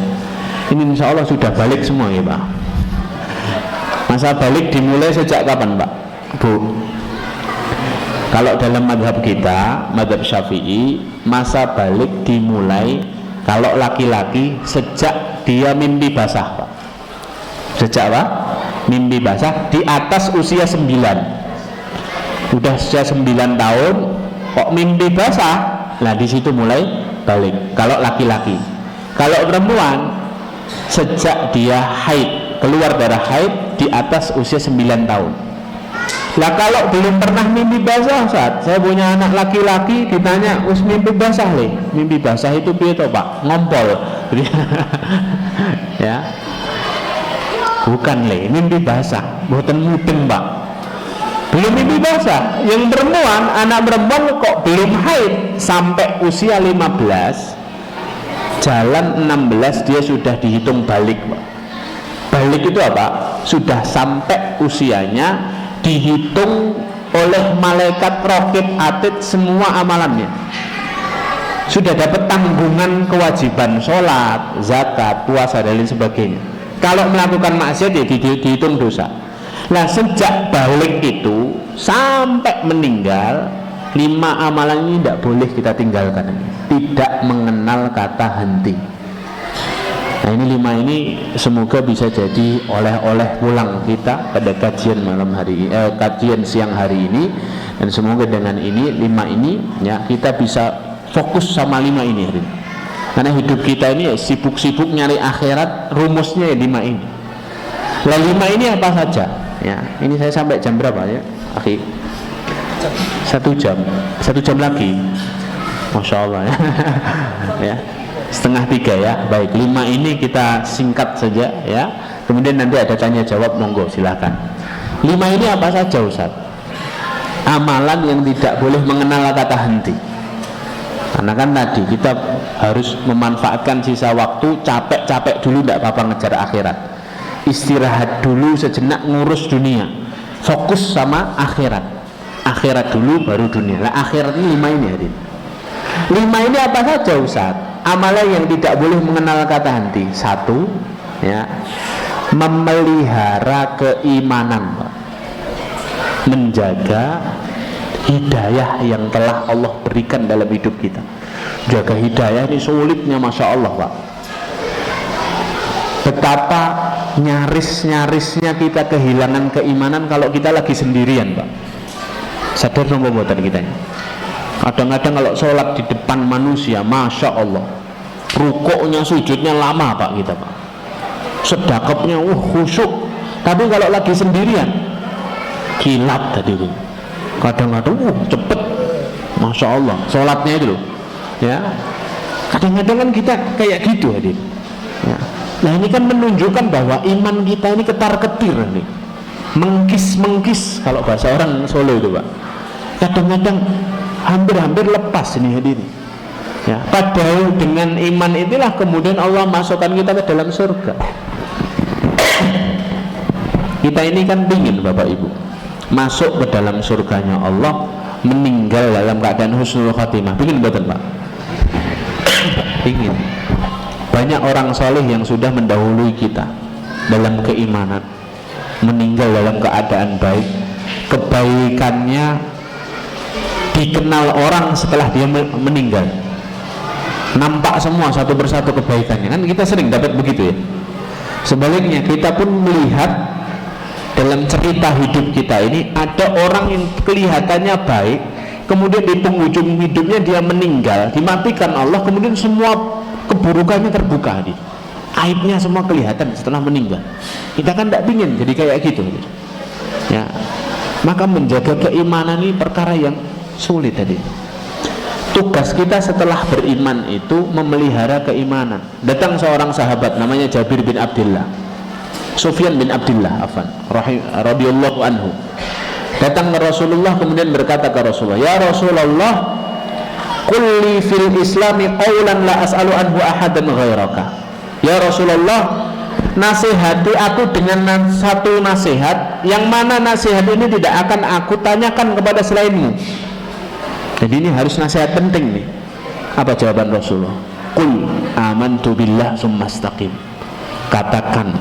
Ini insya Allah sudah balik semua, ya Pak. Masa balik dimulai sejak kapan, Pak, Bu? Kalau dalam madhab kita, madhab Syafi'i, masa balik dimulai kalau laki-laki sejak dia mimpi basah, Pak. Sejak apa? Mimpi basah di atas usia 9. Udah sejak 9 tahun kok mimpi basah, nah di situ mulai balik. Kalau laki-laki. Kalau perempuan sejak dia haid, keluar darah haid di atas usia 9 tahun. Lah kalau belum pernah mimpi basah, Ustaz, saya punya anak laki-laki, ditanya, "Us mimpi basah le?" Mimpi basah itu piye to, Pak? Ngompol. Ya. Bukan le, mimpi basah, mboten mudeng, Pak. Belum mimpi basah. Yang perempuan, anak perempuan kok belum haid sampai usia 15, jalan 16 dia sudah dihitung balik, Pak. Balik itu apa? sudah sampai usianya, dihitung oleh malaikat raqib atid semua amalannya, sudah dapat tanggungan kewajiban sholat, zakat, puasa dan lain sebagainya. Kalau melakukan maksiat ya dihitung dosa. Nah sejak balik itu sampai meninggal, 5 amalan ini tidak boleh kita tinggalkan. Tidak mengenal kata henti. Nah ini 5 ini semoga bisa jadi oleh-oleh pulang kita pada kajian malam hari kajian siang hari ini, dan semoga dengan ini 5 ini ya kita bisa fokus sama 5 ini hari ini. Karena hidup kita ini ya, sibuk-sibuk nyari akhirat, rumusnya ya 5 ini. Lah 5 ini apa saja? Ya, ini saya sampai jam berapa ya? Akhi. 1 jam lagi. Masya Allah ya. Ya. 2:30 ya. Baik, 5 ini kita singkat saja ya. Kemudian nanti ada tanya jawab, monggo silakan. 5 ini apa saja Ustaz? Amalan yang tidak boleh mengenal kata henti. Karena kan tadi kita harus memanfaatkan sisa waktu, capek-capek dulu tidak apa-apa ngejar akhirat. Istirahat dulu sejenak ngurus dunia. Fokus sama akhirat. Akhirat dulu baru dunia. Nah, akhirat ini 5 ini hadir. 5 ini apa saja Ustaz? Amalan yang tidak boleh mengenal kata henti. 1 ya, memelihara keimanan, Pak. Menjaga hidayah yang telah Allah berikan dalam hidup kita. Jaga hidayah ini sulitnya Masya Allah, Pak. Betapa nyaris-nyarisnya kita kehilangan keimanan kalau kita lagi sendirian, Pak. Sadar dong pembuatan kita ini. Kadang-kadang kalau sholat di depan manusia, Masya Allah, rukuknya, sujudnya lama Pak kita, Pak. Sedekapnya khusyuk. Tapi kalau lagi sendirian, kilat tadi itu. Kadang-kadang cepet, Masya Allah, sholatnya itu loh. Ya, kadang-kadang kan kita kayak gitu hadir. Ya. Nah ini kan menunjukkan bahwa iman kita ini ketar-ketir nih, mengkis-mengkis kalau bahasa orang Solo itu, Pak. Kadang-kadang hampir-hampir lepas ini hadir. Ya, padahal dengan iman itulah kemudian Allah masukkan kita ke dalam surga. Kita ini kan pingin Bapak Ibu masuk ke dalam surganya Allah, meninggal dalam keadaan husnul khatimah. Pingin betul Pak? Pingin. Banyak orang saleh yang sudah mendahului kita dalam keimanan, meninggal dalam keadaan baik, kebaikannya dikenal orang setelah dia meninggal, nampak semua satu persatu kebaikannya. Kan kita sering dapat begitu ya. Sebaliknya kita pun melihat dalam cerita hidup kita ini ada orang yang kelihatannya baik, kemudian di penghujung hidupnya dia meninggal, dimatikan Allah, kemudian semua keburukannya terbuka, aibnya semua kelihatan setelah meninggal. Kita kan tidak ingin jadi kayak gitu ya. Maka menjaga keimanan ini perkara yang sulit tadi. Tugas kita setelah beriman itu memelihara keimanan. Datang seorang sahabat namanya Jabir bin Abdullah, Sufyan bin Abdullah radhiyallahu anhu. Datang ke Rasulullah kemudian berkata ke Rasulullah, "Ya Rasulullah, qulli fil islami qawlan la as'alu anhu ahadan ghairaka." Ya Rasulullah, nasihati aku dengan satu nasihat yang mana nasihat ini tidak akan aku tanyakan kepada selainmu. Jadi ini harus nasihat penting nih. Apa jawaban Rasulullah? Qul amantu billah summa istaqim. Katakan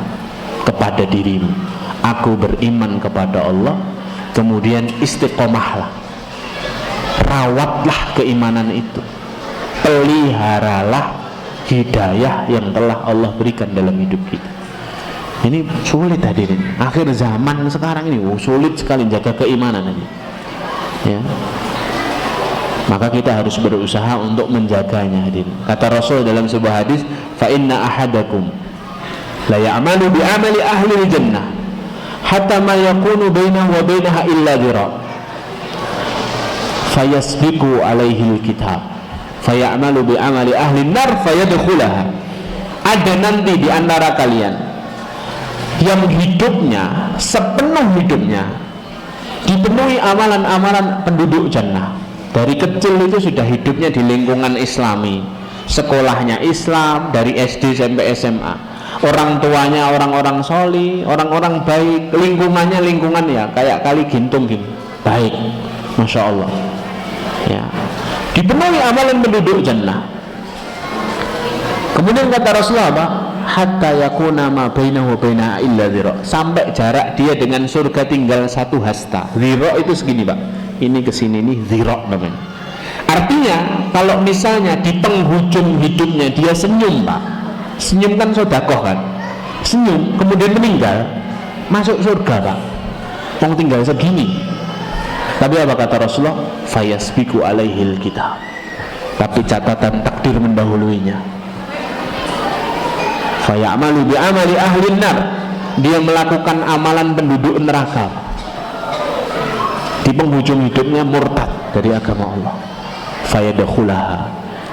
kepada dirimu, aku beriman kepada Allah, kemudian istiqomahlah, rawatlah keimanan itu, peliharalah hidayah yang telah Allah berikan dalam hidup kita. Ini sulit hadirin, akhir zaman sekarang ini sulit sekali jaga keimanan ini ya. Maka kita harus berusaha untuk menjaganya hadirin. Kata Rasul dalam sebuah hadis, fa inna ahadakum la ya'malu bi amali ahli jannah hatta ma yakunu bainahu wa bainaha illa dhira fayasbiqu alaihi alkitab fayamalu bi amali ahli nar fayadkhulaha. Ada nanti di antara kalian yang hidupnya sepenuh hidupnya dipenuhi amalan-amalan penduduk jannah. Dari kecil itu sudah hidupnya di lingkungan islami, sekolahnya Islam dari SD sampai SMA. orang tuanya orang-orang soli, orang-orang baik, lingkungannya lingkungan ya kayak kali gintung gini, baik, masya Allah. Ya, dipenuhi amalan penduduk jannah. Kemudian kata Rasulullah apa? Hatta yakuna ma bainahu wa bainaha illa dhira. Sampai jarak dia dengan surga tinggal 1 hasta. Dhira itu segini, Pak. Ini ke sini nih dhira namanya. Artinya kalau misalnya di penghujung hidupnya dia senyum, Pak. Senyum kan sedekah kan. Senyum kemudian meninggal, masuk surga, Pak. Wong tinggal segini. Tapi apa kata Rasulullah? Fayasbiqu alaihil kitab. Tapi catatan takdir mendahuluinya. Fayamalu bi amali ahlin nar. Dia melakukan amalan penduduk neraka. Di penghujung hidupnya murtad dari agama Allah. Fayadkhulaha.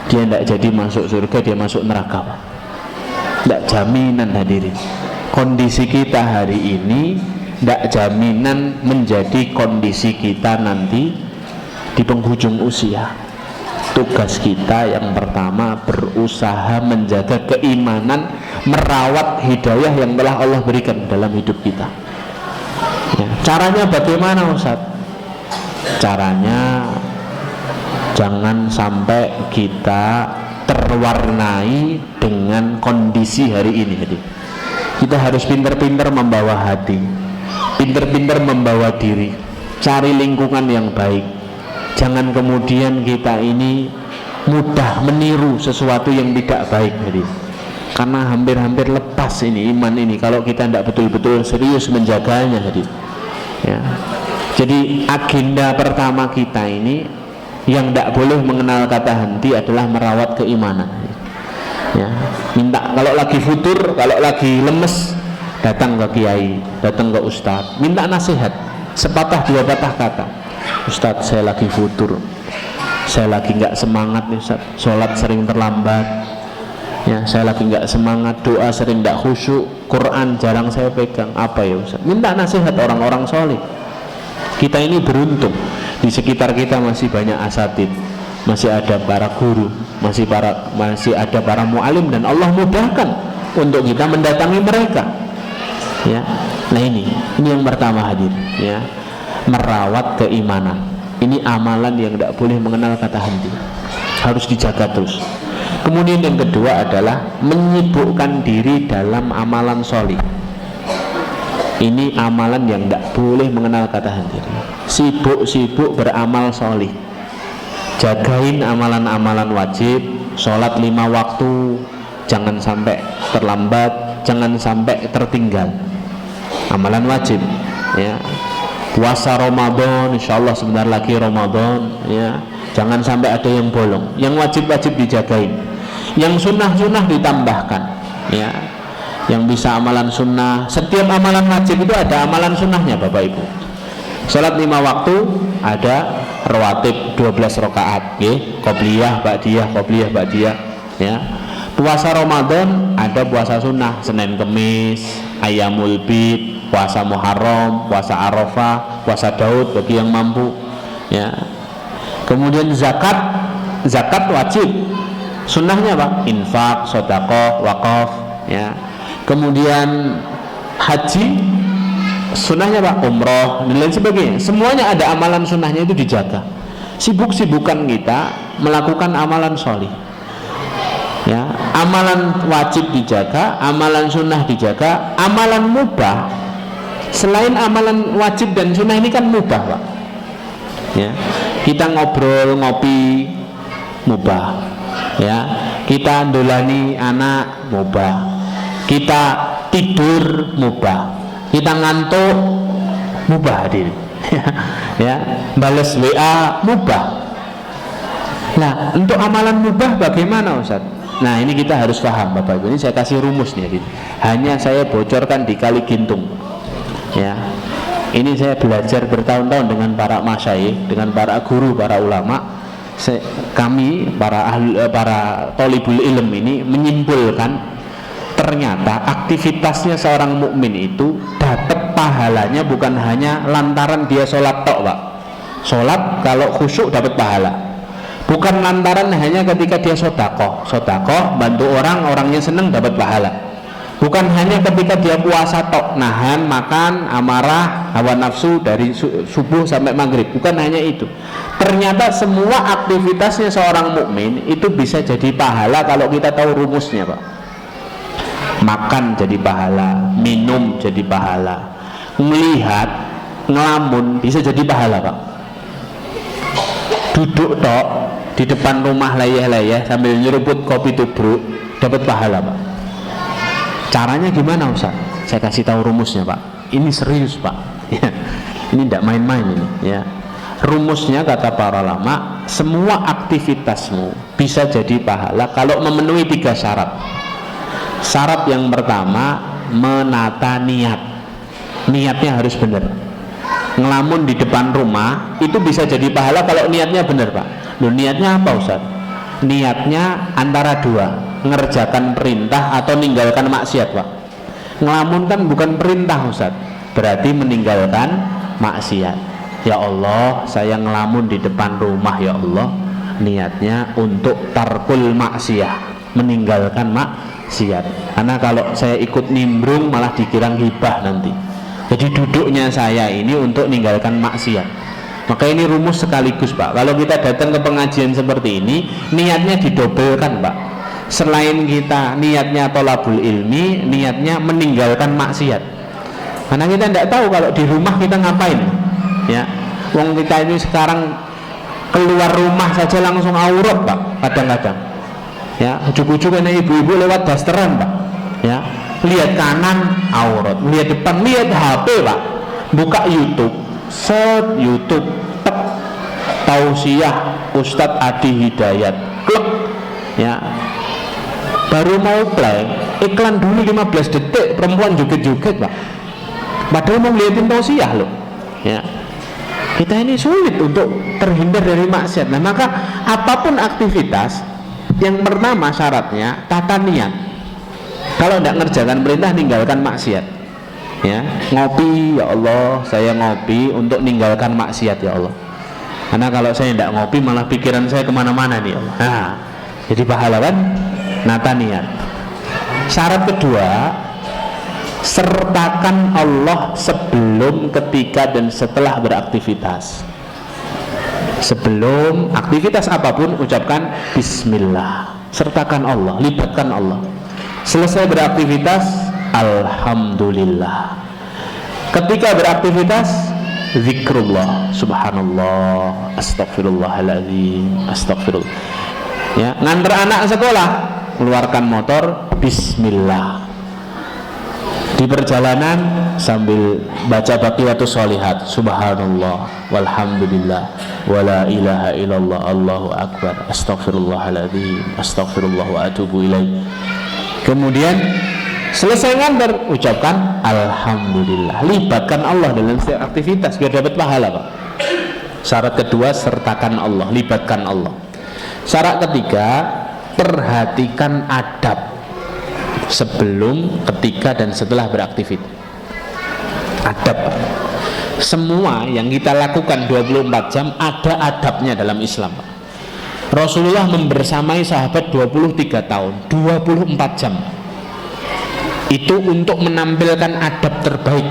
Dia tidak jadi masuk surga, dia masuk neraka. Tidak jaminan hadirin. Kondisi kita hari ini tidak jaminan menjadi kondisi kita nanti di penghujung usia. Tugas kita yang pertama berusaha menjaga keimanan, merawat hidayah yang telah Allah berikan dalam hidup kita. Ya, caranya bagaimana, Ustaz? Caranya jangan sampai kita terwarnai dengan kondisi hari ini. Kita harus pintar-pintar membawa hati, pintar-pintar membawa diri, cari lingkungan yang baik. Jangan kemudian kita ini mudah meniru sesuatu yang tidak baik, karena hampir-hampir lepas ini iman ini kalau kita tidak betul-betul serius menjaganya. Ya. Jadi agenda pertama kita ini yang tidak boleh mengenal kata henti adalah merawat keimanan. Ya. Minta kalau lagi futur, kalau lagi lemes, datang ke kiai, datang ke ustadz, minta nasihat, sepatah dua patah kata. Ustadz, saya lagi futur, saya lagi nggak semangat nih Ustadz, sholat sering terlambat, ya, saya lagi nggak semangat, doa sering nggak khusyuk, Quran jarang saya pegang. Apa ya Ustadz? Minta nasihat orang-orang soleh. Kita ini beruntung, di sekitar kita masih banyak asatid, masih ada para guru, masih ada para mu'alim, dan Allah mudahkan untuk kita mendatangi mereka. Ya, nah ini yang pertama hadir, ya. Merawat keimanan. Ini amalan yang tidak boleh mengenal kata henti, harus dijaga terus. Kemudian yang kedua adalah menyibukkan diri dalam amalan sholih. Ini amalan yang tidak boleh mengenal kata henti. Sibuk-sibuk beramal sholih. Jagain amalan-amalan wajib, sholat 5 waktu, jangan sampai terlambat, jangan sampai tertinggal. Amalan wajib, ya. Puasa Ramadan, insya Allah sebentar lagi Ramadan, ya. Jangan sampai ada yang bolong. Yang wajib-wajib dijagain, yang sunnah-sunnah ditambahkan, ya. Yang bisa amalan sunnah, setiap amalan wajib itu ada amalan sunnahnya, Bapak Ibu. Salat 5 waktu ada rawatib 12 rakaat, ya. Qobliyah, ba'diyah, ya. Puasa Ramadan ada puasa sunnah, Senin Kemis, Ayyamul Bid, puasa Muharram, puasa Arafah, puasa Daud bagi yang mampu, ya. Kemudian zakat wajib, sunnahnya apa? Infak, sedekah, wakaf, ya. Kemudian haji, sunnahnya apa? Umroh dan lain sebagainya. Semuanya ada amalan sunnahnya, itu dijaga. Sibuk-sibukan kita melakukan amalan sholih, ya. Amalan wajib dijaga, amalan sunnah dijaga, amalan mubah. Selain amalan wajib dan sunnah ini kan mubah, Pak, ya. Kita ngobrol, ngopi mubah, ya. Kita ndolani anak mubah, kita tidur mubah, kita ngantuk mubah, hadir, ya. Balas WA mubah. Nah, untuk amalan mubah bagaimana, Ustaz? Nah, ini kita harus paham, Bapak Ibu. Ini saya kasih rumus nih, hadir. Hanya saya bocorkan di Kali Gintung, ya. Ini saya belajar bertahun-tahun dengan para masyayikh, dengan para guru, para ulama. Kami para thalibul ilm ini menyimpulkan ternyata aktivitasnya seorang mukmin itu dapat pahalanya bukan hanya lantaran dia sholat tok, Pak. Sholat kalau khusyuk dapat pahala, bukan lantaran hanya ketika dia sodakoh bantu orang, orangnya senang dapat pahala. Bukan hanya ketika dia puasa tok, nahan makan, amarah, hawa nafsu dari subuh sampai maghrib. Bukan hanya itu. Ternyata semua aktivitasnya seorang mukmin itu bisa jadi pahala kalau kita tahu rumusnya, Pak. Makan jadi pahala, minum jadi pahala, melihat, ngelamun bisa jadi pahala, Pak. Duduk tok di depan rumah layah-layah sambil nyeruput kopi tubruk dapat pahala, Pak. Caranya gimana, Ustaz? Saya kasih tahu rumusnya, Pak. Ini serius, Pak. Ya. Ini tidak main-main ini, ya. Rumusnya kata para ulama, semua aktivitasmu bisa jadi pahala kalau memenuhi 3 syarat. Syarat yang pertama, menata niat. Niatnya harus benar. Ngelamun di depan rumah itu bisa jadi pahala kalau niatnya benar, Pak. Loh, niatnya apa, Ustaz? Niatnya antara 2, ngerjakan perintah atau meninggalkan maksiat, Pak. Ngelamun kan bukan perintah, Ustaz, berarti meninggalkan maksiat. Ya Allah, saya ngelamun di depan rumah, ya Allah, niatnya untuk tarkul maksiat, meninggalkan maksiat. Karena kalau saya ikut nimbrung malah dikira ghibah nanti. Jadi duduknya saya ini untuk meninggalkan maksiat. Maka ini rumus sekaligus, Pak. Kalau kita datang ke pengajian seperti ini, niatnya didobelkan, Pak. Selain kita niatnya tholabul ilmi, niatnya meninggalkan maksiat. Karena kita tidak tahu kalau di rumah kita ngapain, ya. Wong kita ini sekarang keluar rumah saja langsung aurat, Pak. Kadang-kadang, ya, ujuk-ujuk ini ibu-ibu lewat dasteran, Pak. Ya, lihat kanan aurat, lihat depan, lihat HP, Pak. Buka YouTube, set YouTube, tek, tausiah Ustadz Adi Hidayat, klik, ya. Baru mau play, iklan dulu 15 detik, perempuan joget-joget, Pak. Padahal mau ngeliatin tausiah loh, ya. Kita ini sulit untuk terhindar dari maksiat. Nah, maka apapun aktivitas, yang pertama syaratnya tata niat. Kalau tidak ngerjakan perintah, tinggalkan maksiat. Ya, ngopi, ya Allah, saya ngopi untuk meninggalkan maksiat, ya Allah. Karena kalau saya tidak ngopi malah pikiran saya kemana-mana nih, ya Allah. Nah, jadi pahala kan? Nata niat. Syarat kedua, sertakan Allah sebelum, ketika, dan setelah beraktivitas. Sebelum aktivitas apapun ucapkan Bismillah, sertakan Allah, libatkan Allah. Selesai beraktivitas, Alhamdulillah. Ketika beraktivitas, zikrullah, subhanallah, astagfirullahaladzim, astagfirullah. Ya, nganter anak sekolah, keluarkan motor, Bismillah. Di perjalanan sambil baca baqiyatus sholihat, subhanallah, walhamdulillah, wala ilaha illallah, Allahu akbar, astagfirullahaladzim, astagfirullah wa atubu ilaih. Kemudian selesai nganter, ucapkan Alhamdulillah. Libatkan Allah dalam setiap aktivitas biar dapat pahala, Pak. Syarat kedua, sertakan Allah, libatkan Allah. Syarat ketiga, perhatikan adab sebelum, ketika, dan setelah beraktivitas. Adab, Pak. Semua yang kita lakukan 24 jam ada adabnya dalam Islam, Pak. Rasulullah membersamai sahabat 23 tahun, 24 jam. Itu untuk menampilkan adab terbaik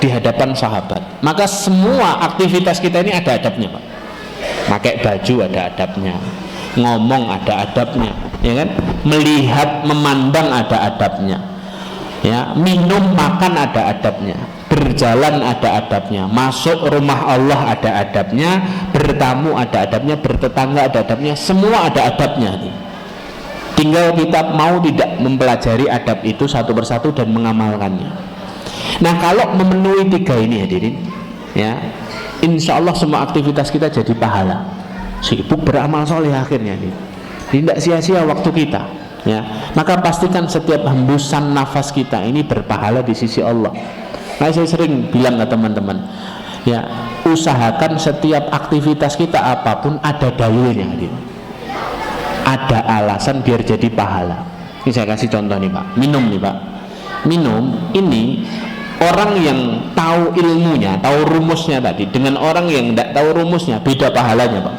di hadapan sahabat. Maka semua aktivitas kita ini ada adabnya, Pak. Pakai baju ada adabnya, ngomong ada adabnya, ya kan? Melihat, memandang ada adabnya, ya. Minum, makan ada adabnya, berjalan ada adabnya, masuk rumah Allah ada adabnya, bertamu ada adabnya, bertetangga ada adabnya, semua ada adabnya. Tinggal kita mau tidak mempelajari adab itu satu persatu dan mengamalkannya. Nah, kalau memenuhi 3 ini, hadirin, ya, insya Allah semua aktivitas kita jadi pahala. Sibuk beramal soleh akhirnya, tidak sia-sia waktu kita, ya. Maka pastikan setiap hembusan nafas kita ini berpahala di sisi Allah. Nah, saya sering bilang ke teman-teman, ya, usahakan setiap aktivitas kita apapun ada dalilnya, ada alasan biar jadi pahala. Ini saya kasih contoh nih, Pak. Minum nih, Pak. Minum ini, orang yang tahu ilmunya, tahu rumusnya tadi, dengan orang yang tidak tahu rumusnya, beda pahalanya, Pak.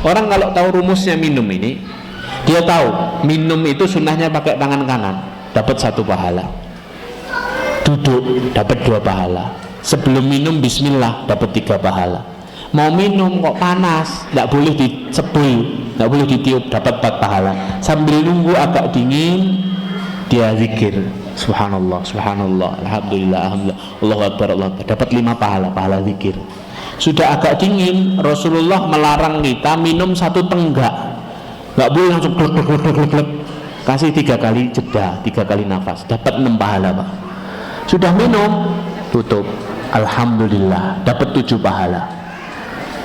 Orang kalau tahu rumusnya minum ini, dia tahu minum itu sunnahnya pakai tangan kanan dapat 1 pahala. Duduk dapat 2 pahala. Sebelum minum bismillah dapat 3 pahala. Mau minum kok panas, tidak boleh disebul, tidak boleh ditiup, dapat 4 pahala. Sambil nunggu agak dingin, dia zikir, subhanallah, subhanallah, alhamdulillah, alhamdulillah, Allahu akbar, Allahu akbar, dapat 5 pahala, pahala zikir. Sudah agak dingin, Rasulullah melarang kita minum 1 tenggak, nggak boleh langsung glek glek glek glek glek. Kasih 3 kali jeda, 3 kali nafas, dapat 6 pahala, Pak. Sudah minum, tutup, alhamdulillah, dapat 7 pahala.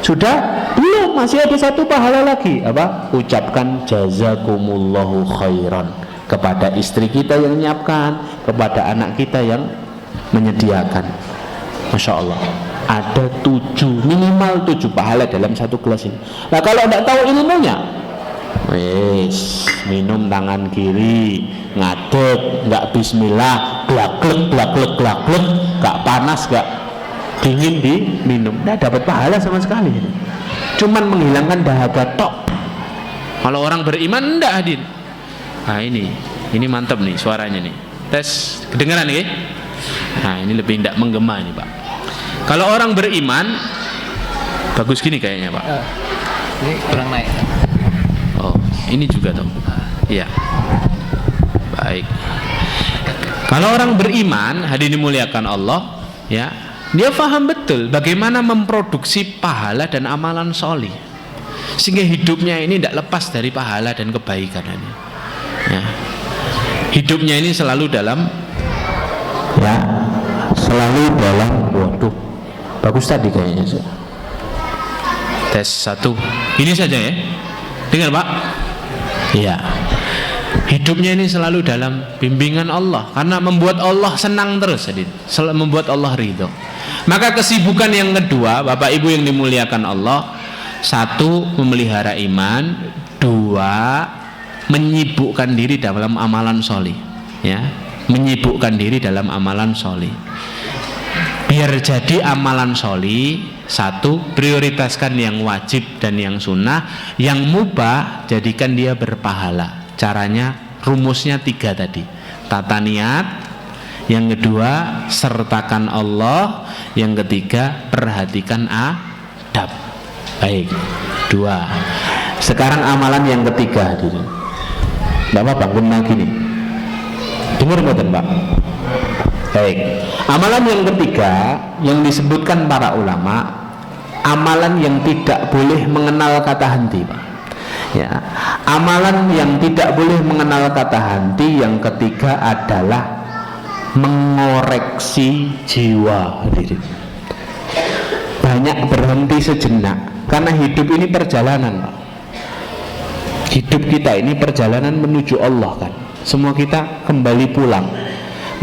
Sudah? Belum, masih ada 1 pahala lagi. Apa? Ucapkan jazakumullahu khairan kepada istri kita yang menyiapkan, kepada anak kita yang menyediakan. Masya Allah, ada 7, minimal 7 pahala dalam 1 gelas ini. Nah kalau tidak tahu ilmunya, wes minum tangan kiri, ngadeg, nggak bismillah, glak-glek, glak-glek, glak-glek, nggak panas, nggak dingin diminum, nggak dapat pahala sama sekali. Cuman menghilangkan dahaga tok. Kalau orang beriman ndak hadir. Nah ini mantap nih suaranya nih. Tes kedengaran nih. Nah ini lebih ndak menggema ini Pak. Kalau orang beriman bagus gini kayaknya Pak. Ini kurang naik. Oh ini juga tuh. Iya. Baik. Kalau orang beriman, hadirin dimuliakan Allah, ya, dia paham betul bagaimana memproduksi pahala dan amalan solih, sehingga hidupnya ini tidak lepas dari pahala dan kebaikan ini. Ya. Hidupnya ini selalu dalam, ya, selalu dalam. Waduh, bagus tadi kayaknya. Tes 1, ini saja ya. Dengar Pak? Iya. Hidupnya ini selalu dalam bimbingan Allah, karena membuat Allah senang terus, membuat Allah ridho. Maka kesibukan yang kedua, Bapak Ibu yang dimuliakan Allah, 1 memelihara iman, 2 menyibukkan diri dalam amalan solih, ya, menyibukkan diri dalam amalan solih. Biar jadi amalan solih, 1 prioritaskan yang wajib dan yang sunnah, yang mubah jadikan dia berpahala. Caranya, rumusnya 3 tadi. Tata niat, yang kedua sertakan Allah, yang ketiga perhatikan adab. Baik, 2. Sekarang amalan yang ketiga hadirin. Bapak bangun lagi nih. Dengar betul Pak? Baik. Amalan yang ketiga yang disebutkan para ulama, amalan yang tidak boleh mengenal kata henti Pak. Ya, amalan yang tidak boleh mengenal kata henti yang ketiga adalah mengoreksi jiwa hadirin. Banyak berhenti sejenak, karena hidup ini perjalanan Pak. Hidup kita ini perjalanan menuju Allah kan. Semua kita kembali pulang.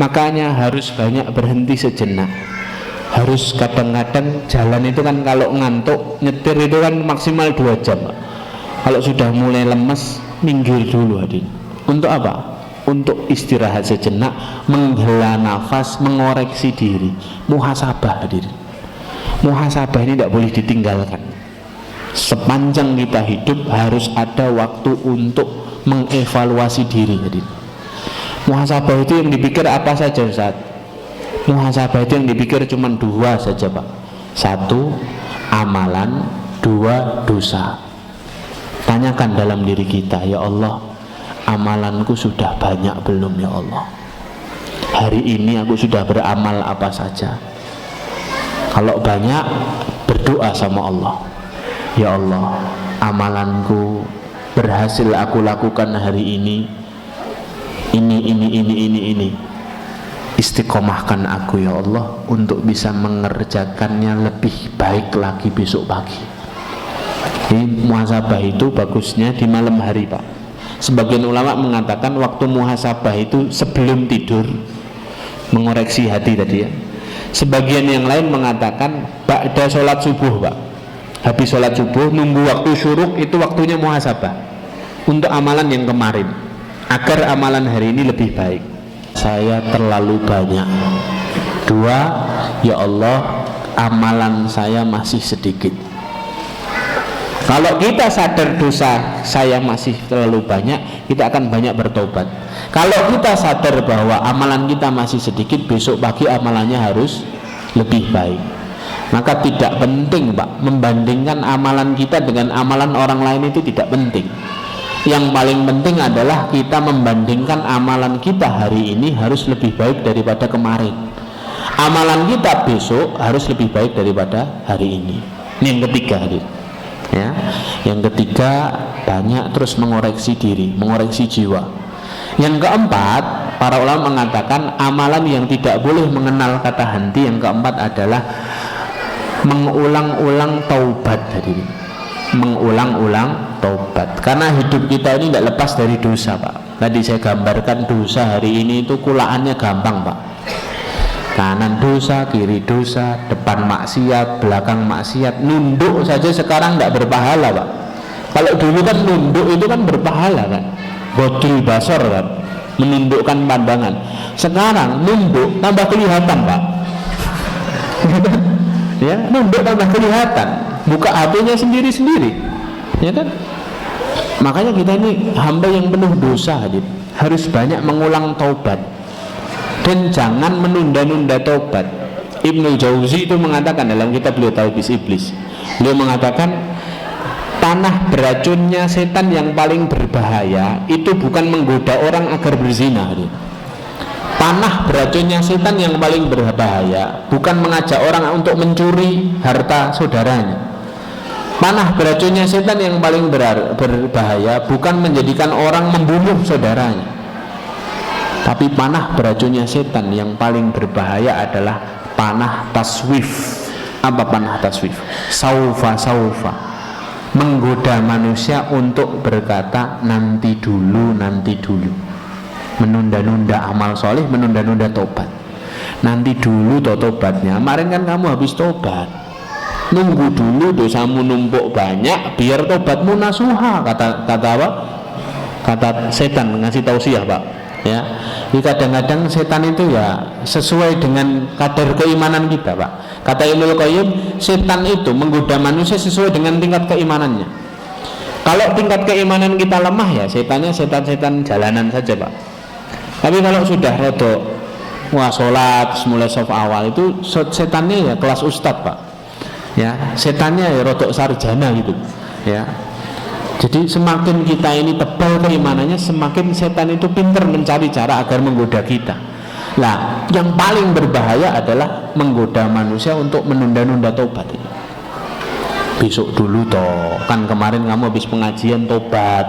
Makanya harus banyak berhenti sejenak. Harus kadang-kadang jalan itu kan, kalau ngantuk nyetir itu kan maksimal 2 jam Pak. Kalau sudah mulai lemes, minggir dulu hadirin. Untuk apa? Untuk istirahat sejenak, menghela nafas, mengoreksi diri, muhasabah hadirin. Muhasabah ini tidak boleh ditinggalkan. Sepanjang kita hidup harus ada waktu untuk mengevaluasi diri hadirin. Muhasabah itu yang dipikir apa saja Ustaz? Muhasabah itu yang dipikir cuma 2 saja Pak. 1 amalan, 2 dosa. Tanyakan dalam diri kita, ya Allah, amalanku sudah banyak belum ya Allah? Hari ini aku sudah beramal apa saja? Kalau banyak, berdoa sama Allah, ya Allah, amalanku berhasil aku lakukan hari ini. Ini. Istiqomahkan aku ya Allah untuk bisa mengerjakannya lebih baik lagi besok pagi. Ini muhasabah itu bagusnya di malam hari Pak. Sebagian ulama mengatakan waktu muhasabah itu sebelum tidur, mengoreksi hati tadi ya. Sebagian yang lain mengatakan ba'da sholat subuh Pak. Habis sholat subuh nunggu waktu syuruk, itu waktunya muhasabah untuk amalan yang kemarin, agar amalan hari ini lebih baik. Saya terlalu banyak. 2, ya Allah, amalan saya masih sedikit. Kalau kita sadar dosa saya masih terlalu banyak, kita akan banyak bertobat. Kalau kita sadar bahwa amalan kita masih sedikit, besok pagi amalannya harus lebih baik. Maka tidak penting Pak, membandingkan amalan kita dengan amalan orang lain itu tidak penting. Yang paling penting adalah kita membandingkan amalan kita hari ini harus lebih baik daripada kemarin. Amalan kita besok harus lebih baik daripada hari ini. Ini yang ketiga, ya. Yang ketiga, banyak terus mengoreksi diri, mengoreksi jiwa. Yang keempat, para ulama mengatakan amalan yang tidak boleh mengenal kata henti. Yang keempat adalah mengulang-ulang taubat. Mengulang-ulang taubat, karena hidup kita ini tidak lepas dari dosa Pak. Tadi saya gambarkan dosa hari ini itu kulaannya gampang Pak. Kanan dosa, kiri dosa, depan maksiat, belakang maksiat. Nunduk saja sekarang tidak berpahala Pak. Kalau dulu kan nunduk itu kan berpahala kan, godul basor kan, menundukkan pandangan. Sekarang nunduk tambah kelihatan Pak. Ya, nunduk tambah kelihatan, buka HP-nya sendiri-sendiri, ya kan? Makanya kita ini hamba yang penuh dosa, harus banyak mengulang taubat dan jangan menunda-nunda taubat. Ibnu Jauzi itu mengatakan dalam kitab beliau Talbis Iblis, beliau mengatakan panah beracunnya setan yang paling berbahaya itu bukan menggoda orang agar berzina. Panah beracunnya setan yang paling berbahaya bukan mengajak orang untuk mencuri harta saudaranya. Panah beracunnya setan yang paling berbahaya bukan menjadikan orang membunuh saudaranya. Tapi panah beracunnya setan yang paling berbahaya adalah panah taswif. Apa panah taswif? Saufa, menggoda manusia untuk berkata nanti dulu, menunda-nunda amal soleh, menunda-nunda tobat. Nanti dulu tobatnya, kemarin kan kamu habis tobat, nunggu dulu dosamu numpuk banyak biar tobatmu nasuha, kata apa? Kata setan ngasih tausiah Pak, ya. Jadi kadang-kadang setan itu ya sesuai dengan kadar keimanan kita Pak. Kata Ibnu Qayyim, setan itu menggoda manusia sesuai dengan tingkat keimanannya. Kalau tingkat keimanan kita lemah ya setannya setan-setan jalanan saja Pak. Tapi kalau sudah rodok, wah sholat mulai saf awal itu setannya ya kelas ustadz Pak, ya setannya ya rodok sarjana gitu, ya. Jadi semakin kita ini tebal keimanannya, semakin setan itu pintar mencari cara agar menggoda kita. Nah, yang paling berbahaya adalah menggoda manusia untuk menunda-nunda tobat. Besok dulu toh, kan kemarin kamu habis pengajian tobat,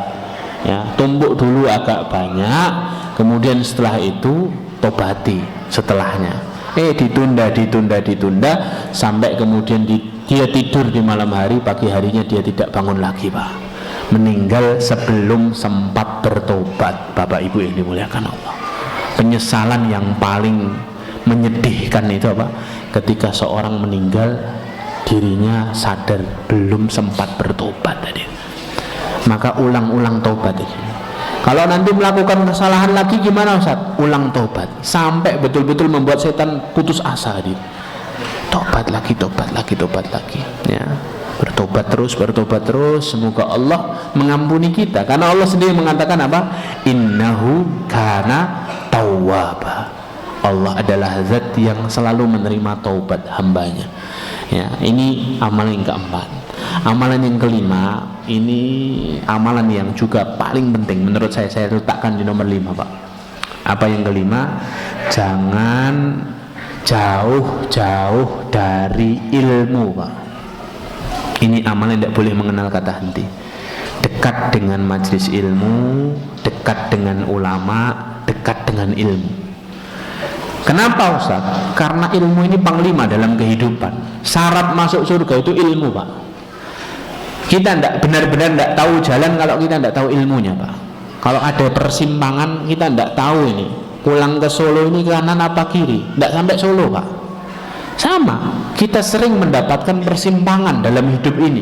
ya tumbuk dulu agak banyak, kemudian setelah itu tobati setelahnya. Ditunda sampai kemudian dia tidur di malam hari, pagi harinya dia tidak bangun lagi Pak. Meninggal sebelum sempat bertobat. Bapak Ibu yang dimuliakan Allah, penyesalan yang paling menyedihkan itu apa? Ketika seorang meninggal dirinya sadar belum sempat bertobat tadi. Maka ulang-ulang tobat ini. Kalau nanti melakukan kesalahan lagi gimana Ustaz? Ulang tobat sampai betul-betul membuat setan putus asa tadi. Tobat lagi, ya. Bertobat terus, semoga Allah mengampuni kita. Karena Allah sendiri mengatakan apa? Innahu kana tawwaba. Allah adalah zat yang selalu menerima taubat hambanya. Ya, ini amalan yang keempat. Amalan yang kelima, ini amalan yang juga paling penting menurut saya letakkan di nomor 5 Pak. Apa yang kelima? Jangan jauh-jauh dari ilmu Pak. Ini amalan yang tidak boleh mengenal kata henti. Dekat dengan majelis ilmu, dekat dengan ulama, dekat dengan ilmu. Kenapa Ustaz? Karena ilmu ini panglima dalam kehidupan. Syarat masuk surga itu ilmu Pak. Kita tidak benar-benar tidak tahu jalan kalau kita tidak tahu ilmunya Pak. Kalau ada persimpangan kita tidak tahu ini pulang ke Solo ini kanan apa kiri, tidak sampai Solo Pak. Sama, kita sering mendapatkan persimpangan dalam hidup ini.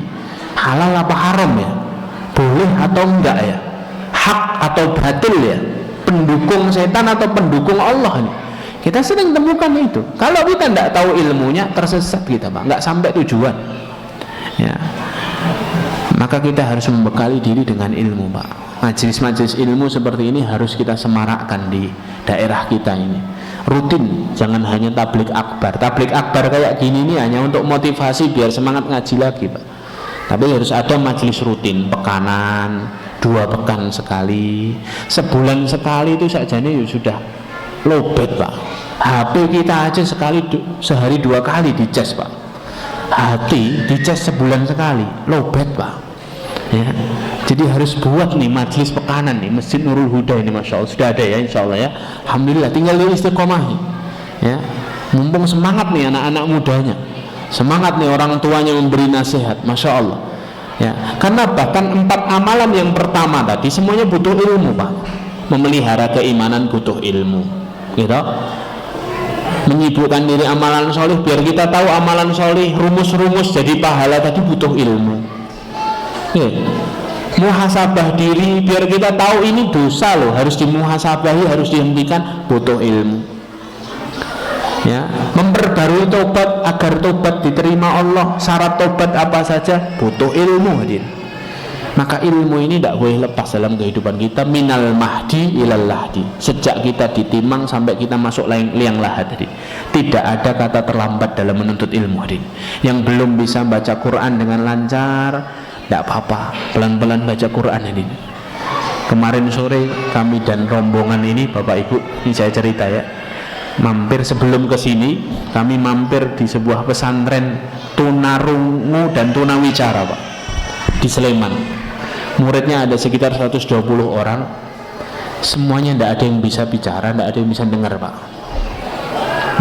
Halal apa haram ya? Boleh atau enggak ya? Hak atau batil ya? Pendukung setan atau pendukung Allah ini? Kita sering temukan itu. Kalau kita tidak tahu ilmunya, tersesat kita Pak, nggak sampai tujuan. Ya. Maka kita harus membekali diri dengan ilmu, Pak. Majelis-majelis ilmu seperti ini harus kita semarakkan di daerah kita ini. Rutin, jangan hanya tablik akbar. Tablik akbar kayak gini ini hanya untuk motivasi biar semangat ngaji lagi, Pak. Tapi harus ada majelis rutin, pekanan, 2 pekan sekali, sebulan sekali itu sajane ya sudah lobet, Pak. HP kita aja sehari 2 kali dicas, Pak. Hati dicas sebulan sekali, lobet, Pak. Ya. Jadi harus buat nih majelis pekanan nih, Masjid Nurul Huda ini, Masya Allah sudah ada ya, Insya Allah ya. Alhamdulillah, tinggal di istiqomahi. Ya, mumpung semangat nih anak-anak mudanya, semangat nih orang tuanya memberi nasihat, Masya Allah. Ya, karena bahkan 4 amalan yang pertama tadi semuanya butuh ilmu, Pak. Memelihara keimanan butuh ilmu, gitu. Menyibukkan diri amalan soleh biar kita tahu amalan soleh, rumus-rumus jadi pahala tadi butuh ilmu. Ya. Muhasabah diri biar kita tahu ini dosa loh, harus dimuhasabahi, harus dihentikan, butuh ilmu. Ya, memperbarui tobat agar tobat diterima Allah, syarat tobat apa saja butuh ilmu, hadir. Maka ilmu ini tidak boleh lepas dalam kehidupan kita, minal mahdi ilal lahdi. Sejak kita ditimang sampai kita masuk liang lahat, hadir. Tidak ada kata terlambat dalam menuntut ilmu, hadir. Yang belum bisa baca Quran dengan lancar, tidak apa-apa, pelan-pelan baca Quran ini. Kemarin sore kami dan rombongan ini, Bapak Ibu, ini saya cerita ya, mampir sebelum ke sini, kami mampir di sebuah pesantren tunarungu dan tunawicara, Pak, di Sleman. Muridnya ada sekitar 120 orang. Semuanya tidak ada yang bisa bicara, tidak ada yang bisa dengar, Pak.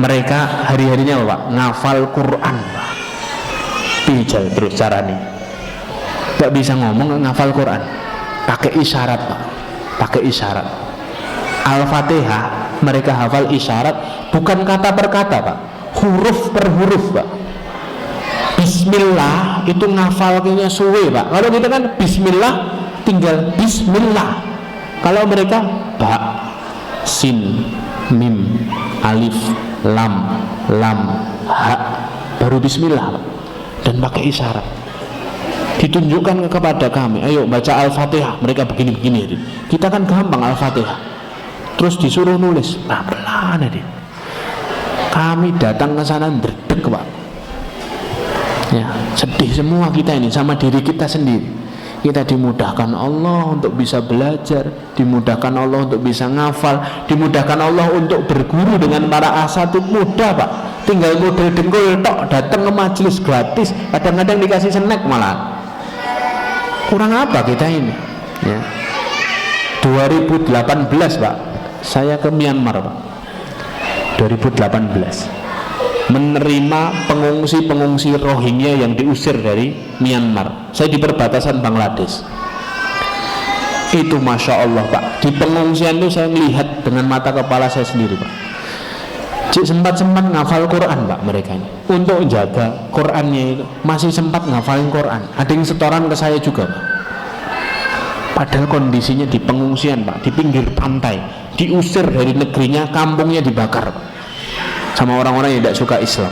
Mereka hari-harinya, Pak, ngafal Quran, Pak. Pijal terus caranya. Tidak bisa ngomong, ngafal Quran pakai isyarat, Pak, pakai isyarat. Al-Fatihah mereka hafal isyarat, bukan kata per kata, Pak, huruf per huruf, Pak. Bismillah itu ngafalnya suwe, Pak. Kalau kita kan Bismillah tinggal Bismillah. Kalau mereka ba, sin, mim, alif, lam, ha, baru Bismillah, Pak. Dan pakai isyarat. Ditunjukkan kepada kami, ayo baca Al-Fatihah, mereka begini-begini. Kita kan gampang Al-Fatihah, terus disuruh nulis pelan-pelan, adik. Kami datang ke sana derdek, Pak. Ya, sedih semua kita ini sama diri kita sendiri. Kita dimudahkan Allah untuk bisa belajar, dimudahkan Allah untuk bisa ngafal, dimudahkan Allah untuk berguru dengan para asatid, mudah, Pak. Tinggal model dengkul tok, datang ke majelis gratis, kadang-kadang dikasih snack malah. Kurang apa kita ini? Ya. 2018, Pak, saya ke Myanmar, Pak. 2018 menerima pengungsi-pengungsi Rohingya yang diusir dari Myanmar. Saya di perbatasan Bangladesh. Itu Masya Allah, Pak, di pengungsian itu saya melihat dengan mata kepala saya sendiri, Pak. Sempat-sempat ngafal Quran, Pak, mereka ini. Untuk jaga Qurannya itu masih sempat ngafalin Quran. Ada yang setoran ke saya juga, Pak. Padahal kondisinya di pengungsian, Pak, di pinggir pantai, diusir dari negerinya, kampungnya dibakar, Pak, sama orang-orang yang tidak suka Islam.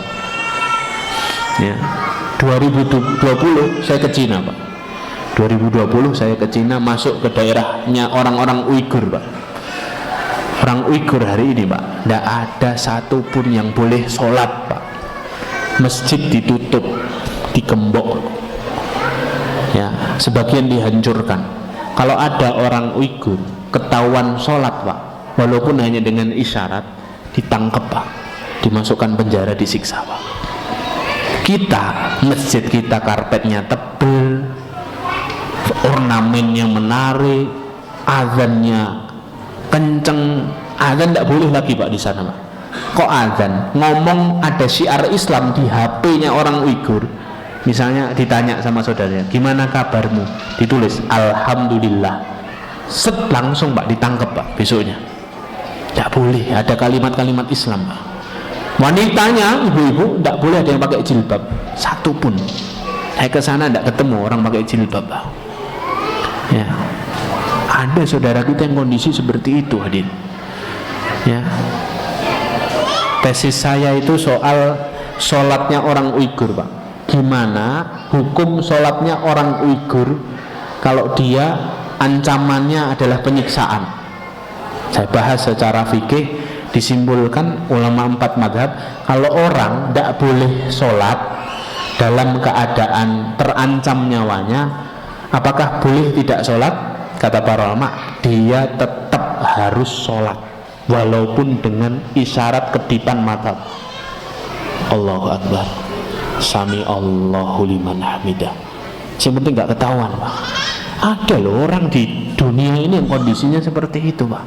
Ya. 2020 saya ke Cina, Pak. 2020 saya ke Cina, masuk ke daerahnya orang-orang Uighur, Pak. Orang Uighur hari ini, Pak, tidak ada satupun yang boleh sholat, Pak. Masjid ditutup, dikembok, ya, sebagian dihancurkan. Kalau ada orang Uighur ketahuan sholat, Pak, walaupun hanya dengan isyarat, ditangkap, Pak, dimasukkan penjara, disiksa, Pak. Kita, masjid kita karpetnya tebel, ornamennya menarik, azannya kenceng. Azan tidak boleh lagi, Pak, di sana, Pak. Kok azan? Ngomong ada syiar Islam di HP-nya orang Uighur. Misalnya ditanya sama saudaranya, gimana kabarmu? Ditulis Alhamdulillah. Set, langsung, Pak, ditangkap, Pak, besoknya. Tidak boleh ada kalimat-kalimat Islam, Pak. Wanitanya, ibu-ibu, tidak boleh ada yang pakai jilbab satupun. Saya ke sana tidak ketemu orang pakai jilbab, Pak. Ya, ada saudara kita yang kondisi seperti itu, hadir. Ya, tesis saya itu soal sholatnya orang Uighur, Pak. gimana hukum sholatnya orang Uighur kalau dia ancamannya adalah penyiksaan. Saya bahas secara fikih, disimpulkan ulama 4 mazhab kalau orang tidak boleh sholat dalam keadaan terancam nyawanya, apakah boleh tidak sholat? Kata para ulama, dia tetap harus sholat walaupun dengan isyarat kedipan mata. Allahu Akbar, Sami Allahu liman hamidah. Yang penting gak ketahuan, Pak. Ada loh orang di dunia ini yang kondisinya seperti itu, Pak.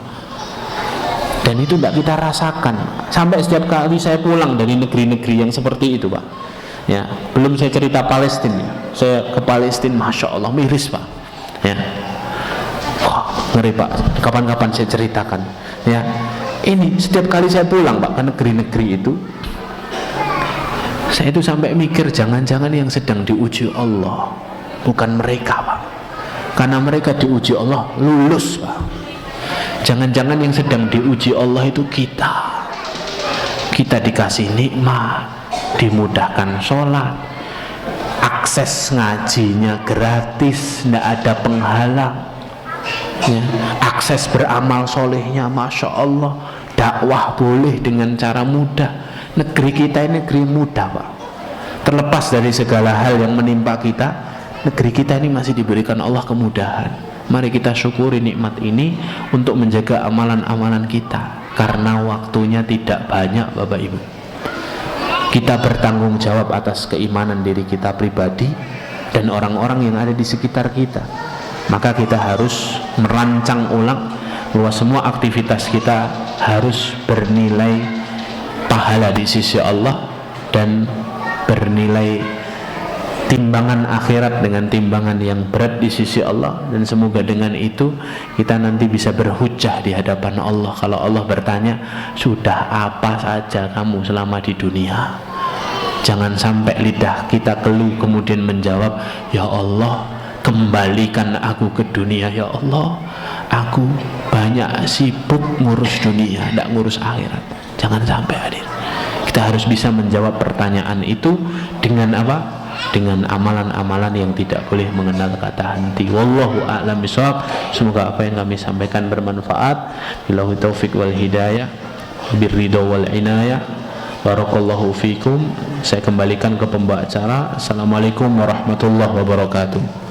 Dan itu tidak kita rasakan. Sampai setiap kali saya pulang dari negeri-negeri yang seperti itu, Pak. Ya, belum saya cerita Palestina. Saya ke Palestina, masya Allah, miris, Pak. Ya, wah, ngeri, Pak. Kapan-kapan saya ceritakan. Ya, ini setiap kali saya pulang, Pak, ke negeri-negeri itu, saya itu sampai mikir jangan-jangan yang sedang diuji Allah bukan mereka, Pak. Karena mereka diuji Allah lulus, Pak. Jangan-jangan yang sedang diuji Allah itu kita. Kita dikasih nikmat, dimudahkan sholat, akses ngajinya gratis, tidak ada penghalang, ya. Akses beramal solehnya masya Allah, dakwah boleh dengan cara mudah. Negeri kita ini negeri mudah, Pak. Terlepas dari segala hal yang menimpa kita, negeri kita ini masih diberikan Allah kemudahan. Mari kita syukuri nikmat ini untuk menjaga amalan-amalan kita, karena waktunya tidak banyak, Bapak Ibu. Kita bertanggung jawab atas keimanan diri kita pribadi dan orang-orang yang ada di sekitar kita. Maka kita harus merancang ulang bahwa semua aktivitas kita harus bernilai pahala di sisi Allah dan bernilai timbangan akhirat dengan timbangan yang berat di sisi Allah. Dan semoga dengan itu kita nanti bisa berhujjah di hadapan Allah. Kalau Allah bertanya, sudah apa saja kamu selama di dunia? Jangan sampai lidah kita keluh kemudian menjawab, ya Allah, kembalikan aku ke dunia, ya Allah, aku banyak sibuk ngurus dunia, tidak ngurus akhirat. Jangan sampai, hadir. Kita harus bisa menjawab pertanyaan itu dengan apa? Dengan amalan-amalan yang tidak boleh mengenal kata henti. Wallahu a'lam bishawab. Semoga apa yang kami sampaikan bermanfaat. Billahi taufik wal hidayah, birridha wal inayah. Barakallahu fikum. Saya kembalikan ke pembawa acara. Assalamualaikum warahmatullahi wabarakatuh.